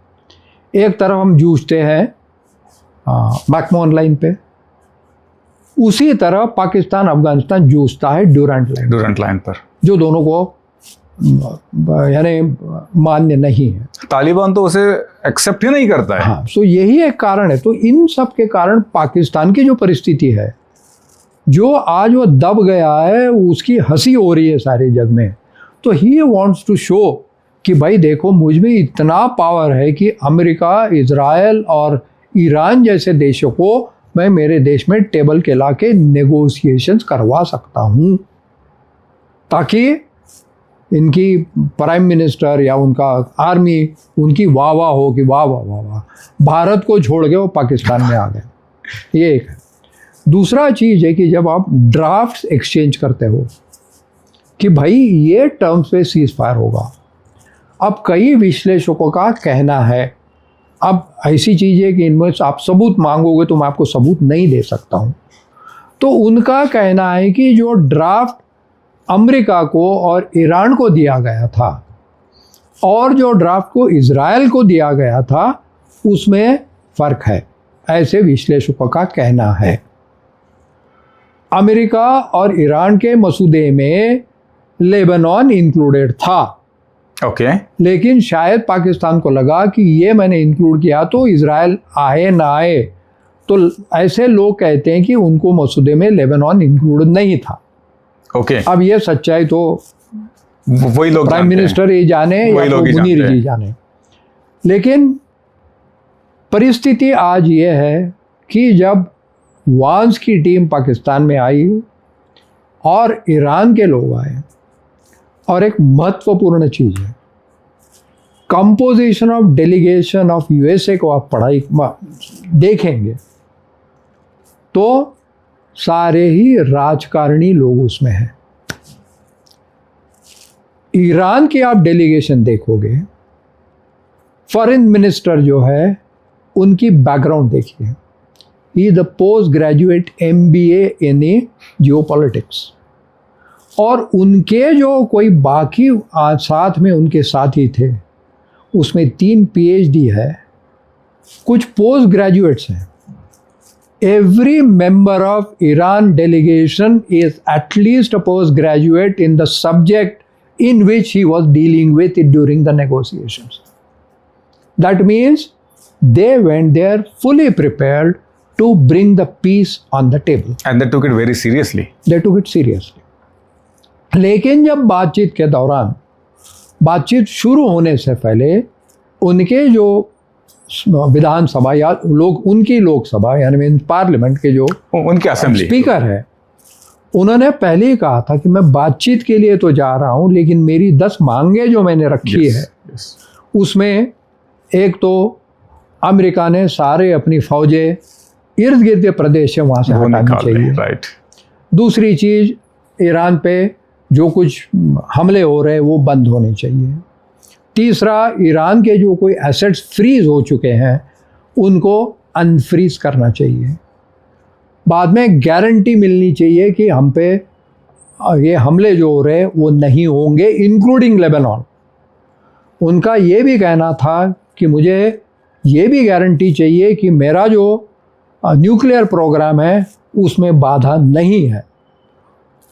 एक तरफ हम जूझते हैं मैकमोहन लाइन पे, उसी तरह पाकिस्तान अफगानिस्तान जूझता है ड्यूरेंट लाइन पर, जो दोनों को यानी मान्य नहीं है। तालिबान तो उसे एक्सेप्ट ही नहीं करता है। हाँ, तो यही एक कारण है। तो इन सब के कारण पाकिस्तान की जो परिस्थिति है, जो आज वो दब गया है, उसकी हंसी हो रही है सारे जग में। तो ही वांट्स टू शो कि भाई देखो मुझ में इतना पावर है कि अमेरिका, इजराइल और ईरान जैसे देशों को मैं मेरे देश में टेबल के ला के नेगोशिएशंस करवा सकता हूँ, ताकि इनकी प्राइम मिनिस्टर या उनका आर्मी उनकी वाह वाह हो कि वाह वाह वाह वाह, भारत को छोड़ के वो पाकिस्तान में आ गए। ये एक है। दूसरा चीज़ है कि जब आप ड्राफ्ट्स एक्सचेंज करते हो कि भाई ये टर्म्स पे सीज फायर होगा, अब कई विश्लेषकों का कहना है, अब ऐसी चीज़ है कि इनमें आप सबूत मांगोगे तो मैं आपको सबूत नहीं दे सकता हूँ, तो उनका कहना है कि जो ड्राफ्ट अमेरिका को और ईरान को दिया गया था और जो ड्राफ्ट को इजराइल को दिया गया था उसमें फ़र्क है, ऐसे विश्लेषकों का कहना है। अमेरिका और ईरान के मसूदे में लेबनान इंक्लूडेड था, ओके, लेकिन शायद पाकिस्तान को लगा कि ये मैंने इंक्लूड किया तो इजराइल आए ना आए, तो ऐसे लोग कहते हैं कि उनको मसूदे में लेबनान इंक्लूड नहीं था। ओके, अब ये सच्चाई तो वही लोग प्राइम मिनिस्टर ही जाने या तो मुनीर जी जाने, लेकिन परिस्थिति आज ये है कि जब वांस की टीम पाकिस्तान में आई और ईरान के लोग आए, और एक महत्वपूर्ण चीज़ है composition of delegation of USA को आप पढ़ाई देखेंगे तो सारे ही राजकारणी लोग उसमें हैं। ईरान की आप डेलीगेशन देखोगे, फॉरेन मिनिस्टर जो है उनकी बैकग्राउंड देखिए, he is the post graduate MBA in geopolitics, और उनके जो कोई बाकी साथ में उनके साथी थे उसमें 3 PhD है, कुछ पोस्ट ग्रेजुएट्स हैं। Every member of Iran delegation is at least a postgraduate in the subject in which he was dealing with it during the negotiations. That means they went there fully prepared to bring the peace on the table. And they took it very seriously. They took it seriously. लेकिन जब बातचीत के दौरान, बातचीत शुरू होने से पहले उनके जो विधानसभा या उनकी लोकसभा यानी पार्लियामेंट के जो उनके असेंबली स्पीकर है, उन्होंने पहले ही कहा था कि मैं बातचीत के लिए तो जा रहा हूं लेकिन मेरी 10 मांगे जो मैंने रखी है उसमें एक तो अमेरिका ने सारे अपनी फौजें इर्द गिर्द के प्रदेश से वहाँ से हटानी चाहिए। राइट। दूसरी चीज़, ईरान पे जो कुछ हमले हो रहे हैं वो बंद होने चाहिए। तीसरा, ईरान के जो कोई एसेट्स फ्रीज हो चुके हैं उनको अनफ्रीज करना चाहिए। बाद में गारंटी मिलनी चाहिए कि हम पे ये हमले जो हो रहे हैं वो नहीं होंगे, इंक्लूडिंग लेबनान। उनका ये भी कहना था कि मुझे ये भी गारंटी चाहिए कि मेरा जो न्यूक्लियर प्रोग्राम है उसमें बाधा नहीं है।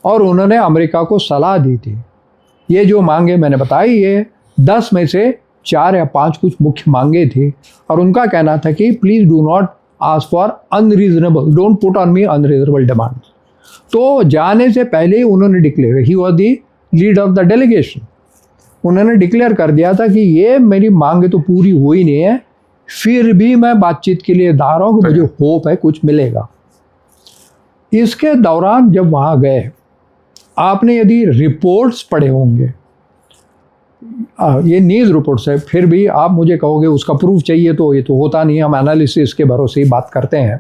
और उन्होंने अमेरिका को सलाह दी थी ये जो मांगे मैंने बताई, ये 10 में से 4 या 5 कुछ मुख्य मांगे थी, और उनका कहना था कि please do not ask for unreasonable, don't put on me unreasonable demand. तो जाने से पहले ही उन्होंने declare, he was the leader of the delegation, उन्होंने डिक्लेयर कर दिया था कि ये मेरी मांगे तो पूरी हुई नहीं है, फिर भी मैं बातचीत के लिए तैयार हूँ, कि मुझे होप है कुछ मिलेगा। इसके दौरान जब वहाँ गए, आपने यदि रिपोर्ट्स पढ़े होंगे, ये न्यूज़ रिपोर्ट्स है, फिर भी आप मुझे कहोगे उसका प्रूफ चाहिए, तो ये तो होता नहीं, हम एनालिसिस के भरोसे ही बात करते हैं।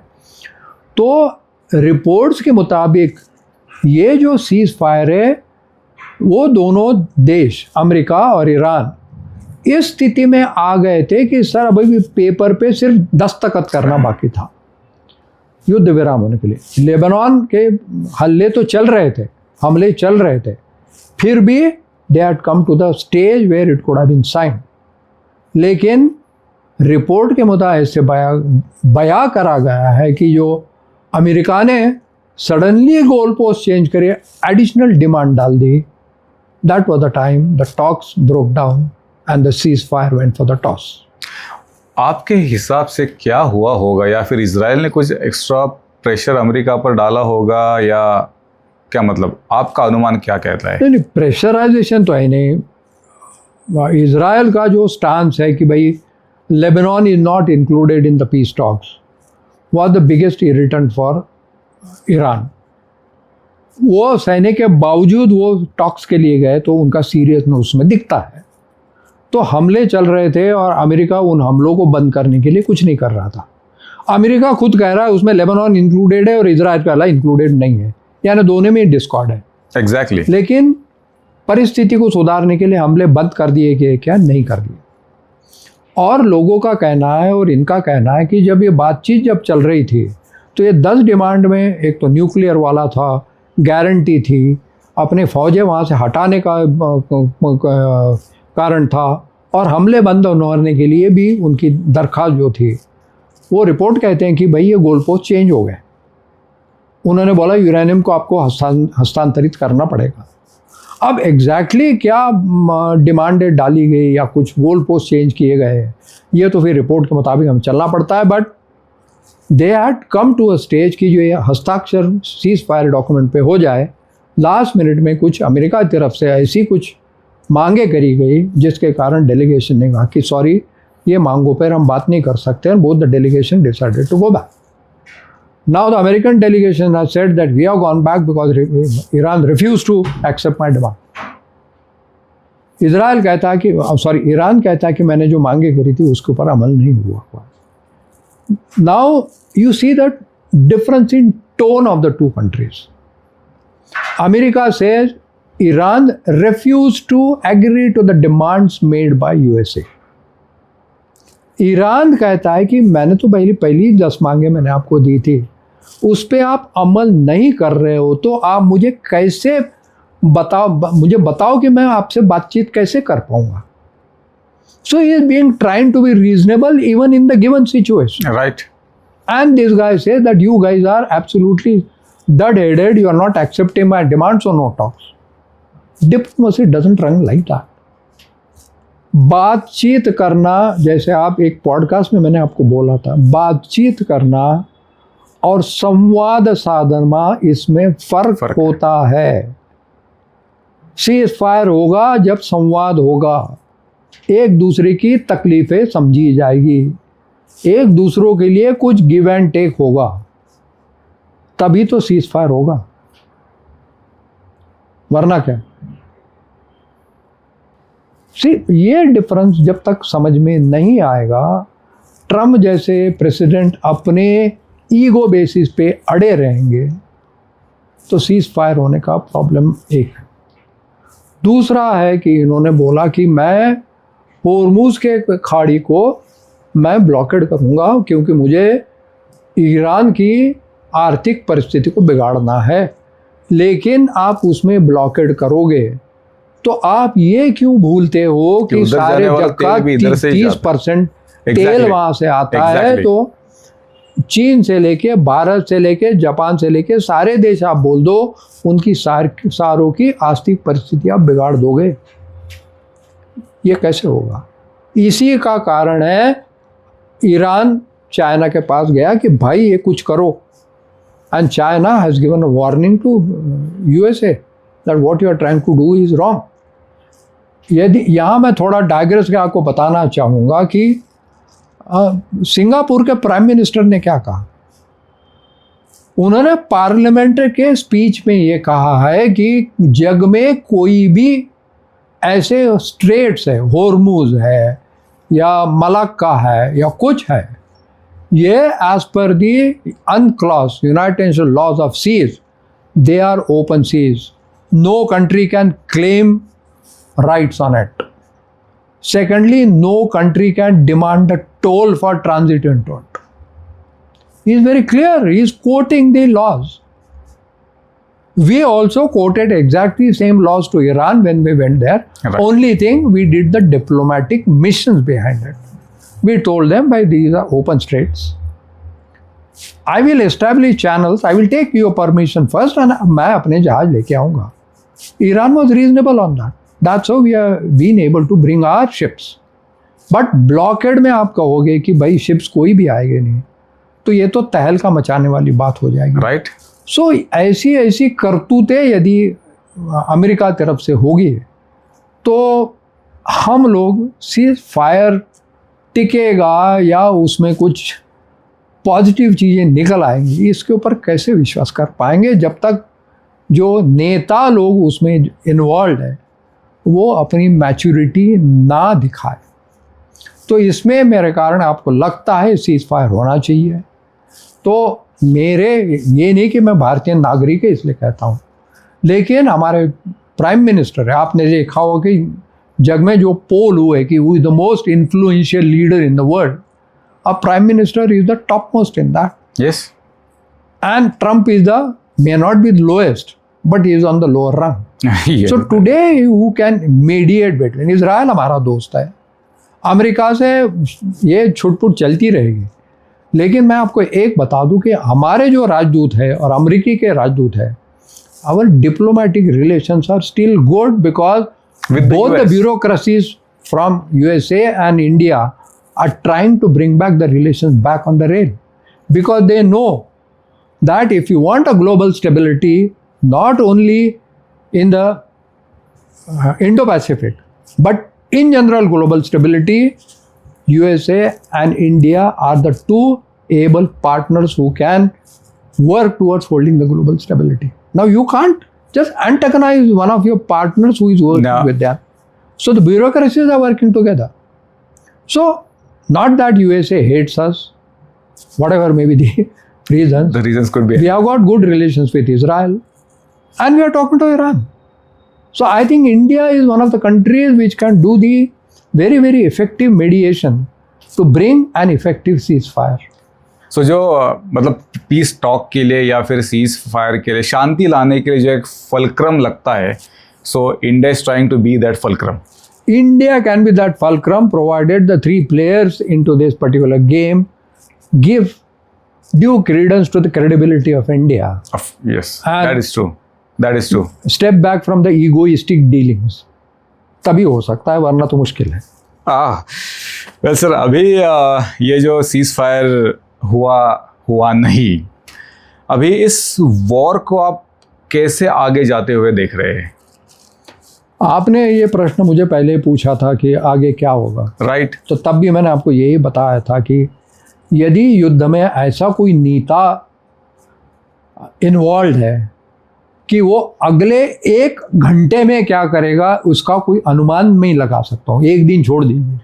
तो रिपोर्ट्स के मुताबिक ये जो सीज़ फायर है, वो दोनों देश अमेरिका और ईरान इस स्थिति में आ गए थे कि सर अभी भी पेपर पे सिर्फ दस्तखत करना बाकी था युद्ध विराम होने के लिए। लेबनान के हमले तो चल रहे थे, फिर भी they had come to the stage where it could have been sign. लेकिन रिपोर्ट के मुताबिक से बयां करा गया है कि जो अमेरिका ने सडनली गोल पोस्ट चेंज करे, एडिशनल डिमांड डाल दी, that was the time the talks broke down and the ceasefire went for the toss. आपके हिसाब से क्या हुआ होगा, या फिर इजराइल ने कुछ एक्स्ट्रा प्रेशर अमेरिका पर डाला होगा, या क्या, मतलब आपका अनुमान क्या कहता है? नहीं, प्रेशराइजेशन तो है नहीं। इजराइल का जो स्टांस है कि भाई Lebanon is not included in the peace talks was the biggest irritant for Iran. वो सहने के बावजूद वो टॉक्स के लिए गए, तो उनका सीरियसनेस उसमें दिखता है। तो हमले चल रहे थे और अमेरिका उन हमलों को बंद करने के लिए कुछ नहीं कर रहा था। अमेरिका खुद कह रहा है उसमें लेबनान इंक्लूडेड है और इजराइल पहला इंक्लूडेड नहीं है, यानी दोनों में डिस्कॉर्ड है। एग्जैक्टली। लेकिन परिस्थिति को सुधारने के लिए हमले बंद कर दिए गए, क्या नहीं कर दिए। और लोगों का कहना है और इनका कहना है कि जब ये बातचीत जब चल रही थी, तो ये 10 डिमांड में एक तो न्यूक्लियर वाला था, गारंटी थी, अपने फौजें वहाँ से हटाने का कारण था, और हमले बंद होने के लिए भी उनकी दरख्वास्त जो थी, वो रिपोर्ट कहते हैं कि भाई ये गोल पोस्ट चेंज हो गए। उन्होंने बोला यूरेनियम को आपको हस्तांतरित करना पड़ेगा। अब एग्जैक्टली क्या डिमांड डाली गई या कुछ गोल पोस्ट चेंज किए गए, ये तो फिर रिपोर्ट के मुताबिक हमें चलना पड़ता है। But they had come to a stage कि जो ये हस्ताक्षर सीज फायर डॉक्यूमेंट पे हो जाए, लास्ट मिनट में कुछ अमेरिका की तरफ से ऐसी कुछ मांगे करी गई जिसके कारण डेलीगेशन ने कहा कि सॉरी, ये मांगों पर हम बात नहीं कर सकते, and both the delegation decided to go back. Now the American delegation has said that we have gone back because Iran refused to accept my demand. Israel कहता है कि ईरान कहता है कि मैंने जो मांगे करी थी उसके ऊपर अमल नहीं हुआ। Now you see that difference in tone of the two countries. America says Iran refused to agree to the demands made by USA. Iran कहता है कि मैंने तो पहली 10 मांगे मैंने आपको दी थी, उस पर आप अमल नहीं कर रहे हो, तो आप मुझे कैसे बताओ कि मैं आपसे बातचीत कैसे कर पाऊंगा। So he is being trying to be reasonable even in the given situation. Right. And this guy says that you guys are absolutely dead-headed, you are not accepting my demands or no talks. Diplomacy doesn't run like that. बातचीत करना, जैसे आप एक पॉडकास्ट में मैंने आपको बोला था, बातचीत करना और संवाद साधना, इसमें फर्क होता है। सीज फायर होगा जब संवाद होगा, एक दूसरे की तकलीफें समझी जाएगी, एक दूसरों के लिए कुछ गिव एंड टेक होगा, तभी तो सीज फायर होगा, वरना क्या। ये डिफरेंस जब तक समझ में नहीं आएगा, ट्रम्प जैसे प्रेसिडेंट अपने ईगो बेसिस पे अड़े रहेंगे, तो सीज फायर होने का प्रॉब्लम एक है। दूसरा है कि इन्होंने बोला कि मैं होर्मुज के खाड़ी को मैं ब्लॉकेड करूंगा क्योंकि मुझे ईरान की आर्थिक परिस्थिति को बिगाड़ना है। लेकिन आप उसमें ब्लॉकेड करोगे तो आप ये क्यों भूलते हो कि सारे जग का 30% तेल वहाँ से आता है। तो चीन से लेके, भारत से लेके, जापान से लेके सारे देश आप बोल दो, उनकी सारों की आर्थिक परिस्थिति आप बिगाड़ दोगे। ये कैसे होगा? इसी का कारण है ईरान चाइना के पास गया कि भाई ये कुछ करो, and China has given a warning to USA that what you are trying to do is wrong. यदि यहाँ मैं थोड़ा डायग्रेस के आपको बताना चाहूँगा कि सिंगापुर के प्राइम मिनिस्टर ने क्या कहा। उन्होंने पार्लियामेंट के स्पीच में ये कहा है कि जग में कोई भी ऐसे स्ट्रेट्स है, होर्मुज है या मलक्का है या कुछ है, ये एज पर the UNCLOS United Nations laws of seas, they are open seas, no country can claim rights on it. Secondly, no country can demand a toll for transit into it. He is very clear. He is quoting the laws. We also quoted exactly same laws to Iran when we went there. Right. Only thing, we did the diplomatic missions behind it. We told them, by these are open straits. I will establish channels. I will take your permission first, and मैं अपने जहाज लेके आऊँगा. Iran was reasonable on that. That's how we have been able to bring our ships. But blockade में आप कहोगे कि भाई ships कोई भी आएंगे नहीं, तो ये तो तहलका मचाने वाली बात हो जाएगी। राइट। सो ऐसी ऐसी करतूतें यदि अमेरिका तरफ से होगी तो हम लोग सीज फायर टिकेगा या उसमें कुछ पॉजिटिव चीज़ें निकल आएंगी, इसके ऊपर कैसे विश्वास कर पाएंगे जब तक जो नेता लोग उसमें इन्वॉल्व है वो अपनी मैच्योरिटी ना दिखाए। तो इसमें मेरे कारण आपको लगता है सीज फायर होना चाहिए। तो मेरे ये नहीं कि मैं भारतीय नागरिक है इसलिए कहता हूँ, लेकिन हमारे प्राइम मिनिस्टर है, आपने देखा हो कि जग में जो पोल हुए कि who is the most influential leader in the world, a prime minister is the top most in that. Yes. And Trump is the may not be the lowest but he is on the lower rung. So today who can mediate between? Israel हमारा दोस्त है, अमेरिका से ये छुटपुट चलती रहेगी, लेकिन मैं आपको एक बता दूं कि हमारे जो राजदूत है और अमेरिकी के राजदूत है, our diplomatic relations are still good because both the bureaucracies from USA and India are trying to bring back the relations back on the rail, because they know that if you want a global stability, not only in the Indo-Pacific, but in general global stability, USA and India are the two able partners who can work towards holding the global stability. Now you can't just antagonize one of your partners who is working with them. So the bureaucracies are working together. So not that USA hates us, whatever may be the reasons. The reasons could be. We have got good relations with Israel. And we are talking to Iran. So I think India is one of the countries which can do the very, very effective mediation to bring an effective ceasefire. So जो मतलब पीस टॉक के लिए या फिर सीज फायर के लिए, शांति लाने के लिए जो एक फलक्रम लगता है, so India is trying to be that fulcrum. India can be that fulcrum provided the three players into this particular game give due credence to the credibility of India. Yes, that is true. That is true. Step back from the egoistic dealings. तभी हो सकता है, वरना तो मुश्किल है। वेल सर, अभी ये जो सीज फायर हुआ नहीं, अभी इस वॉर को आप कैसे आगे जाते हुए देख रहे हैं? आपने ये प्रश्न मुझे पहले पूछा था कि आगे क्या होगा, राइट। तो तब भी मैंने आपको यही बताया था कि यदि युद्ध में ऐसा कोई नेता इन्वॉल्व है कि वो अगले 1 घंटे में क्या करेगा उसका कोई अनुमान नहीं लगा सकता हूँ, एक दिन छोड़ दीजिए।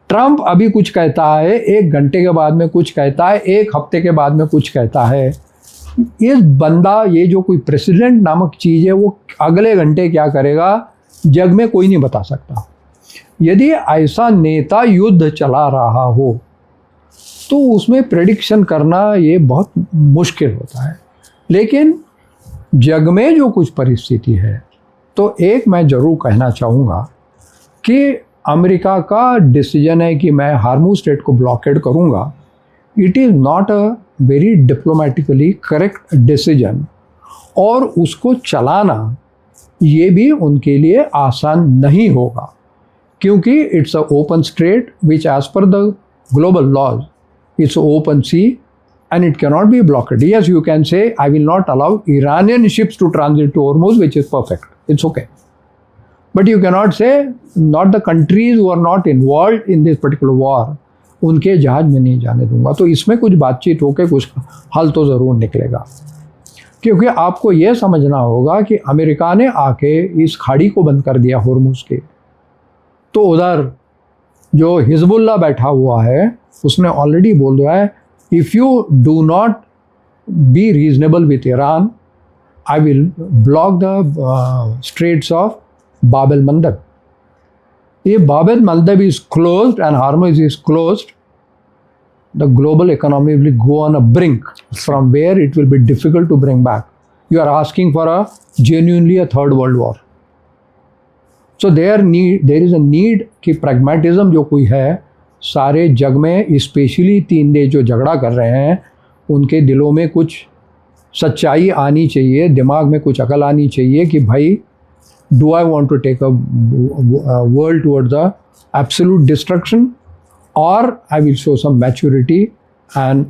ट्रंप अभी कुछ कहता है, 1 घंटे के बाद में कुछ कहता है, 1 हफ्ते के बाद में कुछ कहता है। ये बंदा, ये जो कोई प्रेसिडेंट नामक चीज़ है, वो अगले घंटे क्या करेगा जग में कोई नहीं बता सकता। यदि ऐसा नेता युद्ध चला रहा हो तो उसमें प्रेडिक्शन करना ये बहुत मुश्किल होता है। लेकिन जग में जो कुछ परिस्थिति है, तो एक मैं ज़रूर कहना चाहूँगा कि अमेरिका का डिसीजन है कि मैं हार्मुज़ स्ट्रेट को ब्लॉकेड करूँगा, it is not a very diplomatically correct decision, और उसको चलाना ये भी उनके लिए आसान नहीं होगा, क्योंकि it's a open strait which as पर the global laws it's open sea and it cannot be blocked. Yes, you can say, I will not allow Iranian ships to transit to Hormuz, which is perfect. It's okay. But you cannot say, not the countries who are not involved in this particular war, उनके जहाज में नहीं जाने दूंगा। तो इसमें कुछ बातचीत होकर कुछ हल तो ज़रूर निकलेगा, क्योंकि आपको यह समझना होगा कि अमेरिका ने आके इस खाड़ी को बंद कर दिया होर्मुज़ के, तो उधर जो हिजबुल्ला बैठा हुआ है उसने ऑलरेडी बोल दिया है, if you do not be reasonable with Iran, I will block the straits of Bab el-Mandab. If Bab el-Mandab is closed and Hormuz is closed, the global economy will go on a brink from where it will be difficult to bring back. You are asking for a genuinely a third world war. So there is a need कि pragmatism जो कोई है सारे जग में, स्पेशली 3 देश जो झगड़ा कर रहे हैं उनके दिलों में कुछ सच्चाई आनी चाहिए, दिमाग में कुछ अकल आनी चाहिए कि भाई, do I want to take a world towards the absolute destruction, और I will show some maturity and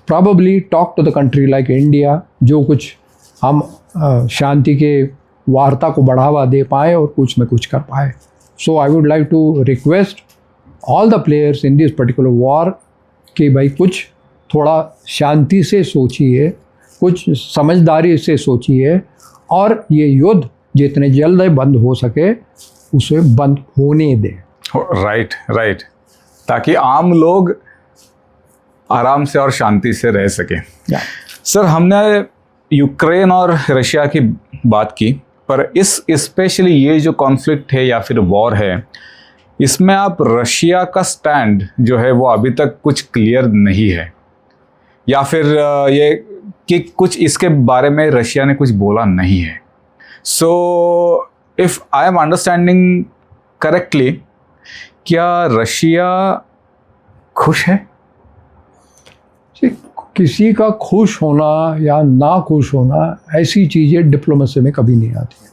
probably talk to the country like India, जो कुछ हम शांति के वार्ता को बढ़ावा दे पाए और कुछ में कुछ कर पाए। So I would like to request all the players in this particular war कि भाई कुछ थोड़ा शांति से सोचिए, कुछ समझदारी से सोचिए, और ये युद्ध जितने जल्द बंद हो सके उसे बंद होने दें। राइट, ताकि आम लोग आराम से और शांति से रह सकें। सर, हमने यूक्रेन और रशिया की बात की, पर इस स्पेशली ये जो कॉन्फ्लिक्ट है या फिर वॉर है, इसमें आप रशिया का स्टैंड जो है वो अभी तक कुछ क्लियर नहीं है, या फिर ये कि कुछ इसके बारे में रशिया ने कुछ बोला नहीं है। So if I am understanding correctly, क्या रशिया खुश है? किसी का खुश होना या ना खुश होना, ऐसी चीज़ें डिप्लोमेसी में कभी नहीं आती है।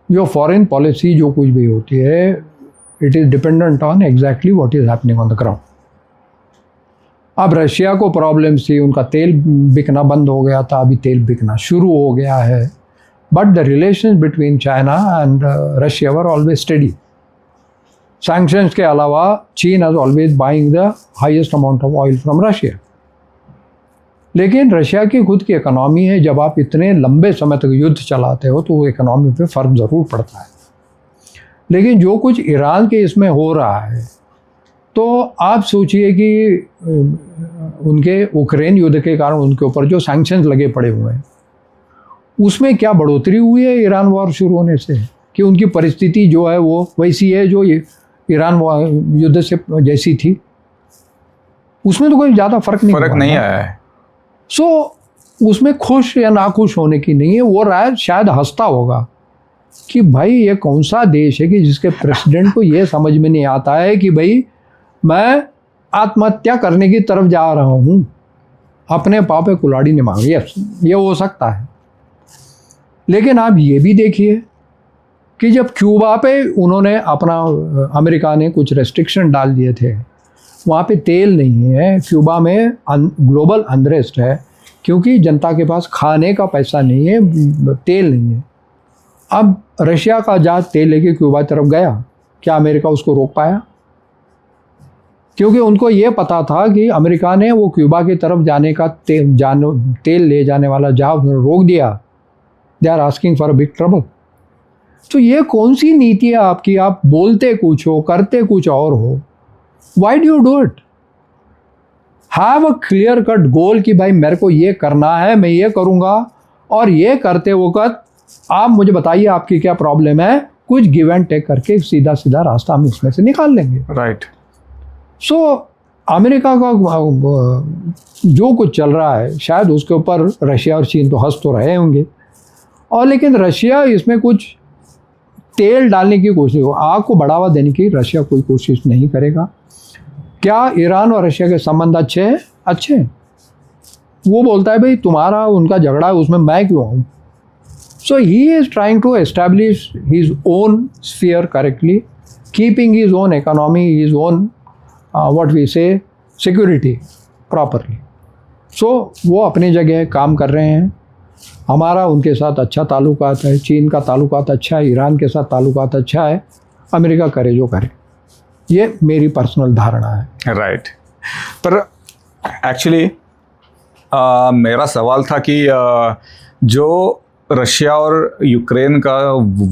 जो फॉरेन पॉलिसी जो कुछ भी होती है, it is dependent on exactly what is happening on the ground. अब रशिया को प्रॉब्लम्स थी, उनका तेल बिकना बंद हो गया था, अभी तेल बिकना शुरू हो गया है, but the relations between China and Russia were always study. Sanctions के अलावा चीन is always buying the highest amount of oil from Russia. लेकिन रशिया की खुद की इकनॉमी है, जब आप इतने लंबे समय तक युद्ध चलाते हो तो वो इकनॉमी पे फ़र्क ज़रूर पड़ता है। लेकिन जो कुछ ईरान के इसमें हो रहा है, तो आप सोचिए कि उनके यूक्रेन युद्ध के कारण उनके ऊपर जो सैंक्शंस लगे पड़े हुए हैं, उसमें क्या बढ़ोतरी हुई है ईरान वॉर शुरू होने से, कि उनकी परिस्थिति जो है वो वैसी है जो ईरान युद्ध से जैसी थी? उसमें तो कोई ज़्यादा फ़र्क नहीं आया है। सो उसमें खुश या नाखुश होने की नहीं है, वो शायद हंसता होगा कि भाई ये कौन सा देश है कि जिसके प्रेसिडेंट को ये समझ में नहीं आता है कि भाई मैं आत्महत्या करने की तरफ जा रहा हूँ, अपने पाँव पे कुल्हाड़ी नहीं मांगी। ये हो सकता है। लेकिन आप ये भी देखिए कि जब क्यूबा पे उन्होंने अमेरिका ने कुछ रेस्ट्रिक्शन डाल दिए थे, वहाँ पे तेल नहीं है, क्यूबा में ग्लोबल अनरेस्ट है, क्योंकि जनता के पास खाने का पैसा नहीं है, तेल नहीं है। अब रशिया का जहाज तेल लेके क्यूबा तरफ गया, क्या अमेरिका उसको रोक पाया? क्योंकि उनको ये पता था कि अमेरिका ने वो क्यूबा की तरफ जाने का तेल ले जाने वाला जहाज रोक दिया। They are asking for a big trouble. तो ये कौन सी नीति है आपकी? आप बोलते कुछ हो, करते कुछ और हो। Why do you do it? Have a clear cut goal कि भाई मेरे को ये करना है, मैं ये करूँगा, और ये करते वक्त आप मुझे बताइए आपकी क्या प्रॉब्लम है, कुछ गिव एंड टेक करके सीधा सीधा रास्ता हम इसमें से निकाल लेंगे। राइट। सो अमेरिका का जो कुछ चल रहा है, शायद उसके ऊपर रशिया और चीन तो हंस तो रहे होंगे, और लेकिन रशिया इसमें कुछ तेल डालने की कोशिश हो, आग को बढ़ावा देने की रशिया कोई कोशिश नहीं करेगा। क्या ईरान और रशिया के संबंध अच्छे हैं? अच्छे हैं। वो बोलता है भाई तुम्हारा उनका झगड़ा है उसमें मैं क्यों आऊँ? So he is trying to establish his own sphere correctly, keeping his own economy, his own what we say security properly. सो वो अपनी जगह काम कर रहे हैं। हमारा उनके साथ अच्छा ताल्लुकात है, चीन का ताल्लुकात अच्छा है, ईरान के साथ ताल्लुकात अच्छा है, अमेरिका करे जो करे। ये मेरी पर्सनल धारणा है। राइट। पर एक्चुअली मेरा सवाल था कि जो रशिया और यूक्रेन का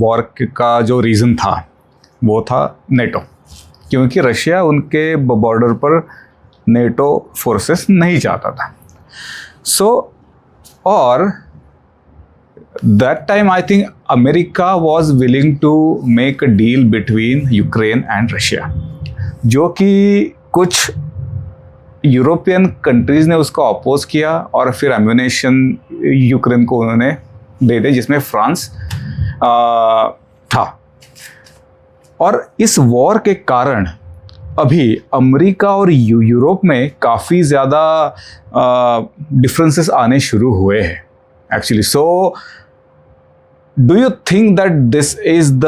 वॉर का जो रीज़न था वो था नेटो, क्योंकि रशिया उनके बॉर्डर पर नेटो फोर्सेस नहीं चाहता था। सो और that time I think America was willing to make a deal between Ukraine and Russia, जो कि कुछ यूरोपियन कंट्रीज़ ने उसको अपोज किया और फिर एम्यूनेशन यूक्रेन को उन्होंने दे दे, जिसमें फ्रांस था। और इस वॉर के कारण अभी अमेरिका और यूरोप में काफ़ी ज़्यादा डिफरेंसेस आने शुरू हुए हैं actually. So do you think that this is the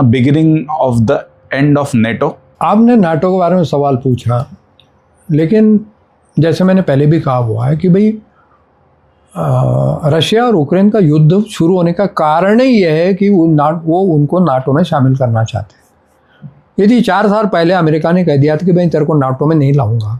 beginning of the end of NATO? आपने नाटो के बारे में सवाल पूछा, लेकिन जैसे मैंने पहले भी कहा हुआ है कि भाई रशिया और यूक्रेन का युद्ध शुरू होने का कारण ही यह है कि वो उनको नाटो में शामिल करना चाहते हैं। यदि 4 साल पहले अमेरिका ने कह दिया था कि भाई तेरे को नाटो में नहीं लाऊंगा,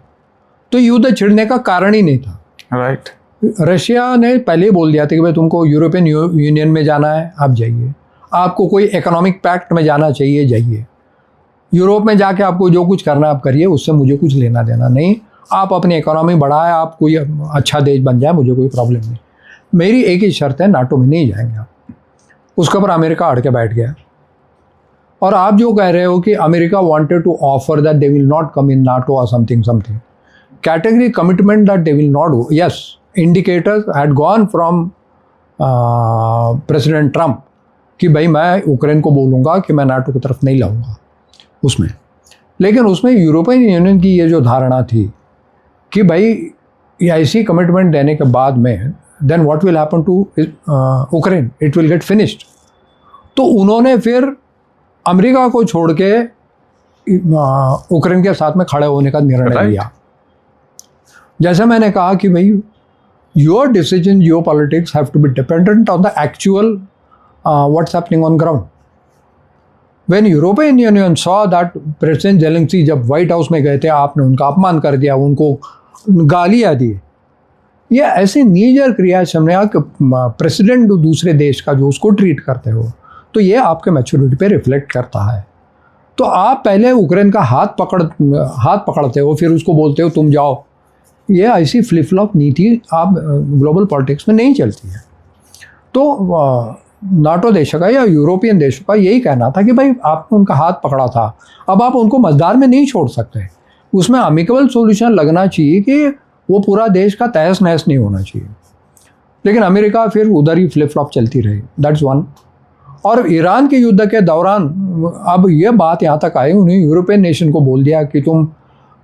तो युद्ध छिड़ने का कारण ही नहीं था। राइट। रशिया ने पहले ही बोल दिया था कि भाई तुमको यूरोपियन यूनियन में जाना है, आप जाइए। आपको कोई इकोनॉमिक पैक्ट में जाना चाहिए, जाइए। यूरोप में जाके आपको जो कुछ करना आप करिए, उससे मुझे कुछ लेना देना नहीं। आप अपनी इकोनॉमी बढ़ाएं, आप कोई अच्छा देश बन जाए, मुझे कोई प्रॉब्लम नहीं। मेरी एक ही शर्त है, नाटो में नहीं जाएंगे आप। उसके ऊपर अमेरिका अड़ के बैठ गया। और आप जो कह रहे हो कि America wanted to offer that they will not come in NATO और something category commitment that they will not go, yes, indicators had gone from president Trump कि भाई मैं यूक्रेन को बोलूँगा कि मैं नाटो की तरफ नहीं लाऊंगा उसमें। लेकिन उसमें यूरोपियन यूनियन की ये जो धारणा थी कि भाई ऐसी कमिटमेंट देने के बाद में then what will happen to Ukraine, it will get finished. तो उन्होंने फिर अमेरिका को छोड़ के यूक्रेन के साथ में खड़े होने का निर्णय लिया। जैसे मैंने कहा कि भाई your decision, geopolitics have to be dependent on the actual what's happening on ground. When European Union saw that President Zelensky जब व्हाइट हाउस में गए थे, आपने उनका अपमान कर दिया, उनको गालियाँ दी, ये ऐसे नीजर क्रिया सामने आ कि प्रेसिडेंट दूसरे देश का जो उसको ट्रीट करते हो, तो ये आपके मैच्योरिटी पे रिफ्लेक्ट करता है। तो आप पहले यूक्रेन का हाथ पकड़ते हो, फिर उसको बोलते हो तुम जाओ। ये ऐसी फ्लिप फ्लॉप नीति आप ग्लोबल पॉलिटिक्स में नहीं चलती है। तो नाटो देशों का या यूरोपियन देशों का यही कहना था कि भाई आपने उनका हाथ पकड़ा था, अब आप उनको मझधार में नहीं छोड़ सकते। उसमें अमिकेबल सॉल्यूशन लगना चाहिए कि वो पूरा देश का तहस नहस नहीं होना चाहिए। लेकिन अमेरिका फिर उधर ही फ्लिप फ्लॉप चलती रही, दैट्स वन। और ईरान के युद्ध के दौरान अब ये बात यहाँ तक आई, उन्हें यूरोपियन नेशन को बोल दिया कि तुम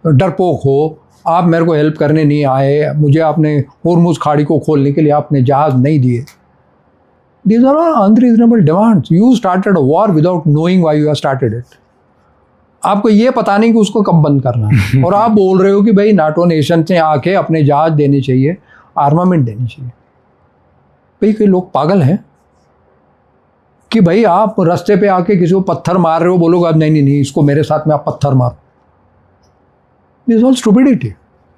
डरपोक हो, आप मेरे को हेल्प करने नहीं आए, मुझे आपने होर्मुज खाड़ी को खोलने के लिए आपने जहाज नहीं दिए। These are all unreasonable demands. You started a war without knowing why you have started it. आपको ये पता नहीं कि उसको कब बंद करना है, और आप बोल रहे हो कि भाई नाटो नेशन से आके अपने जहाज देने चाहिए, आर्मामेंट देनी चाहिए। भाई कई लोग पागल हैं कि भाई आप रास्ते पे आके किसी को पत्थर मार रहे हो, बोलोगे अब नहीं, इसको मेरे साथ में आप पत्थर मारो। This is all stupidity.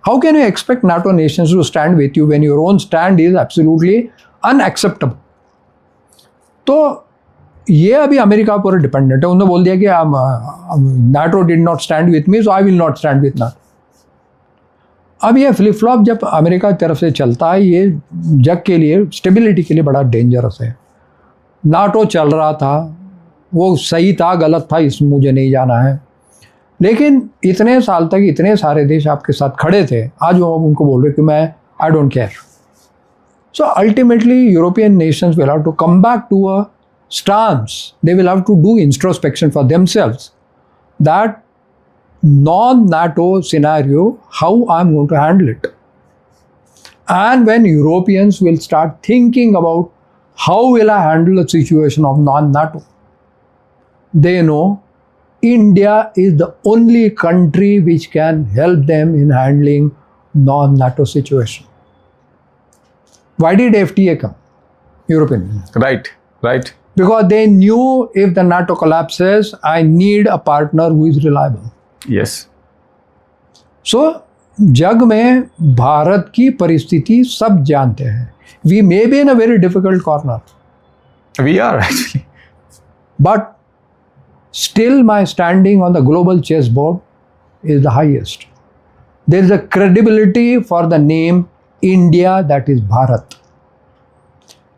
How can you expect NATO nations to stand with you when your own stand is absolutely unacceptable? तो ये अभी अमेरिका पर डिपेंडेंट है। उन्होंने बोल दिया कि NATO did not stand with me, so I will not stand with NATO. अब ये फ्लिप फ्लॉप जब अमेरिका की तरफ से चलता है, ये जग के लिए, स्टेबिलिटी के लिए बड़ा डेंजरस है। नाटो चल रहा था, वो सही था गलत था इसमें मुझे नहीं जाना है, लेकिन इतने साल तक इतने सारे देश आपके साथ खड़े थे, आज वो उनको बोल रहे कि मैं I don't care. So ultimately European nations will have to come back to a stance, they will have to do introspection for themselves that non-NATO scenario, how I'm going to handle it. And when Europeans will start thinking about how will I handle a situation of non-NATO, they know India is the only country which can help them in handling non-NATO situation. Why did FTA come? European Union. Right. Because they knew if the NATO collapses, I need a partner who is reliable. Yes. So, जग में भारत की परिस्थिति सब जानते हैं. We may be in a very difficult corner, We are actually. but still my standing on the global chessboard is the highest. There is a credibility for the name India, that is Bharat.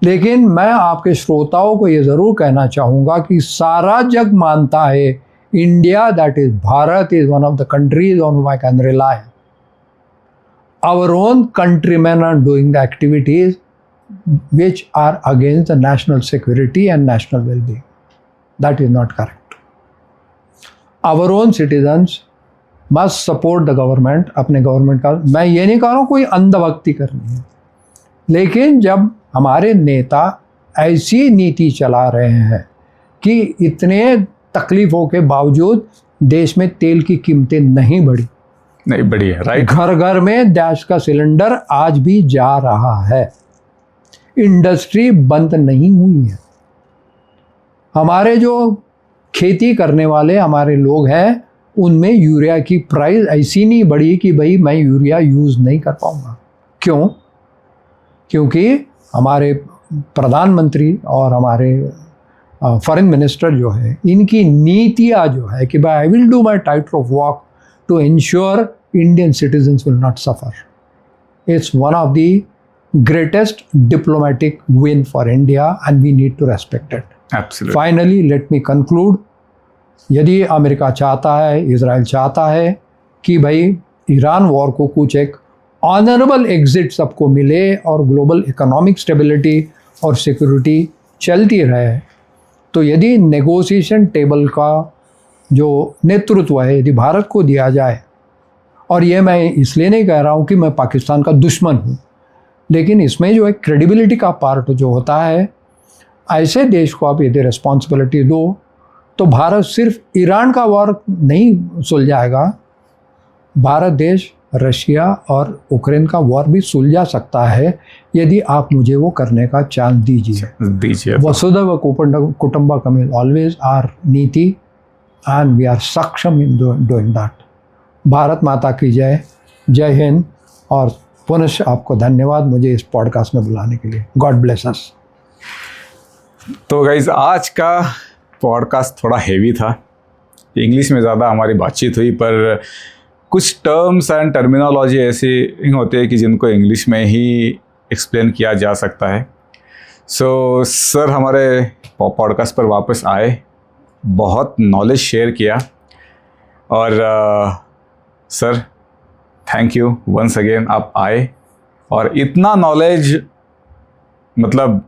लेकिन मैं आपके श्रोताओं को ये ज़रूर कहना चाहूँगा कि सारा जग मानता है India, that is Bharat, is one of the countries on which I can rely. Our own countrymen are doing the activities which are against the national security and national well-being. That is not correct. Our own citizens must support the government. अपने गवर्नमेंट का मैं ये नहीं कह रहा हूँ कोई अंधभक्ति करनी है, लेकिन जब हमारे नेता ऐसी नीति चला रहे हैं कि इतने तकलीफ़ों के बावजूद देश में तेल की कीमतें नहीं बढ़ी, नहीं बढ़ी है. राइट. घर घर में गैस का सिलेंडर आज भी जा रहा है. इंडस्ट्री बंद नहीं हुई है. हमारे जो खेती करने वाले हमारे लोग हैं उनमें यूरिया की प्राइस ऐसी नहीं बढ़ी कि भाई मैं यूरिया यूज़ नहीं कर पाऊँगा. क्यों? क्योंकि हमारे प्रधानमंत्री और हमारे फॉरेन मिनिस्टर जो है, इनकी नीतियाँ जो है कि भाई I will do my tight of work to ensure Indian citizens will not suffer. It's one of the greatest diplomatic win for India and we need to respect it. Absolutely. Finally, let me conclude. यदि अमेरिका चाहता है, इजराइल चाहता है कि भाई ईरान वॉर को कुछ एक ऑनरेबल एग्जिट सबको मिले और ग्लोबल इकोनॉमिक स्टेबिलिटी और सिक्योरिटी चलती रहे, तो यदि नेगोशिएशन टेबल का जो नेतृत्व है यदि भारत को दिया जाए, और ये मैं इसलिए नहीं कह रहा हूँ कि मैं पाकिस्तान का दुश्मन हूँ, लेकिन इसमें जो एक क्रेडिबिलिटी का पार्ट जो होता है, ऐसे देश को आप यदि रिस्पॉन्सिबिलिटी दो तो भारत सिर्फ ईरान का वॉर नहीं सुलझाएगा, भारत देश रशिया और यूक्रेन का वॉर भी सुलझा सकता है यदि आप मुझे वो करने का चांस दीजिए. वसुधैव कुटुंबकम इज ऑलवेज आर नीति and we are सक्षम in doing that. भारत माता की जय. जय हिंद. और पुनः आपको धन्यवाद मुझे इस पॉडकास्ट में बुलाने के लिए. God bless us. तो गाइज आज का पॉडकास्ट थोड़ा हेवी था, इंग्लिश में ज़्यादा हमारी बातचीत हुई, पर कुछ टर्म्स एंड टर्मिनोलॉजी ऐसी होती है कि जिनको इंग्लिश में ही एक्सप्लेन किया जा सकता है. सो सर हमारे पॉडकास्ट पर वापस आए, बहुत नॉलेज शेयर किया, और sir thank you once again. आप आए और इतना नॉलेज, मतलब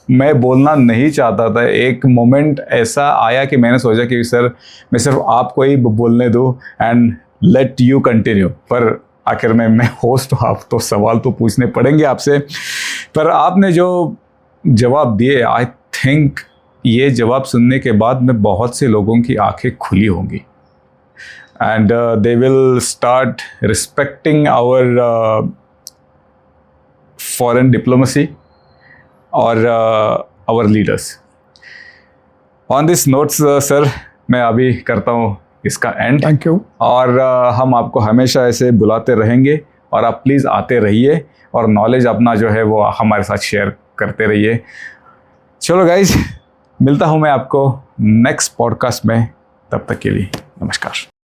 मैं बोलना नहीं चाहता था. एक मोमेंट ऐसा आया कि मैंने सोचा कि सर मैं सिर्फ आपको ही बोलने दूँ एंड लेट यू कंटिन्यू, पर आखिर में मैं होस्ट हूँ, आप तो सवाल तो पूछने पड़ेंगे आपसे. पर आपने जो जवाब दिए, आई थिंक ये जवाब सुनने के बाद में बहुत से लोगों की आंखें खुली होंगी and they will start respecting our foreign diplomacy और our leaders. On this notes sir मैं अभी करता हूँ इसका एंड. Thank you. और हम आपको हमेशा ऐसे बुलाते रहेंगे और आप प्लीज़ आते रहिए और नॉलेज अपना जो है वो हमारे साथ शेयर करते रहिए. चलो गाइज, मिलता हूँ मैं आपको नेक्स्ट पॉडकास्ट में. तब तक के लिए नमस्कार.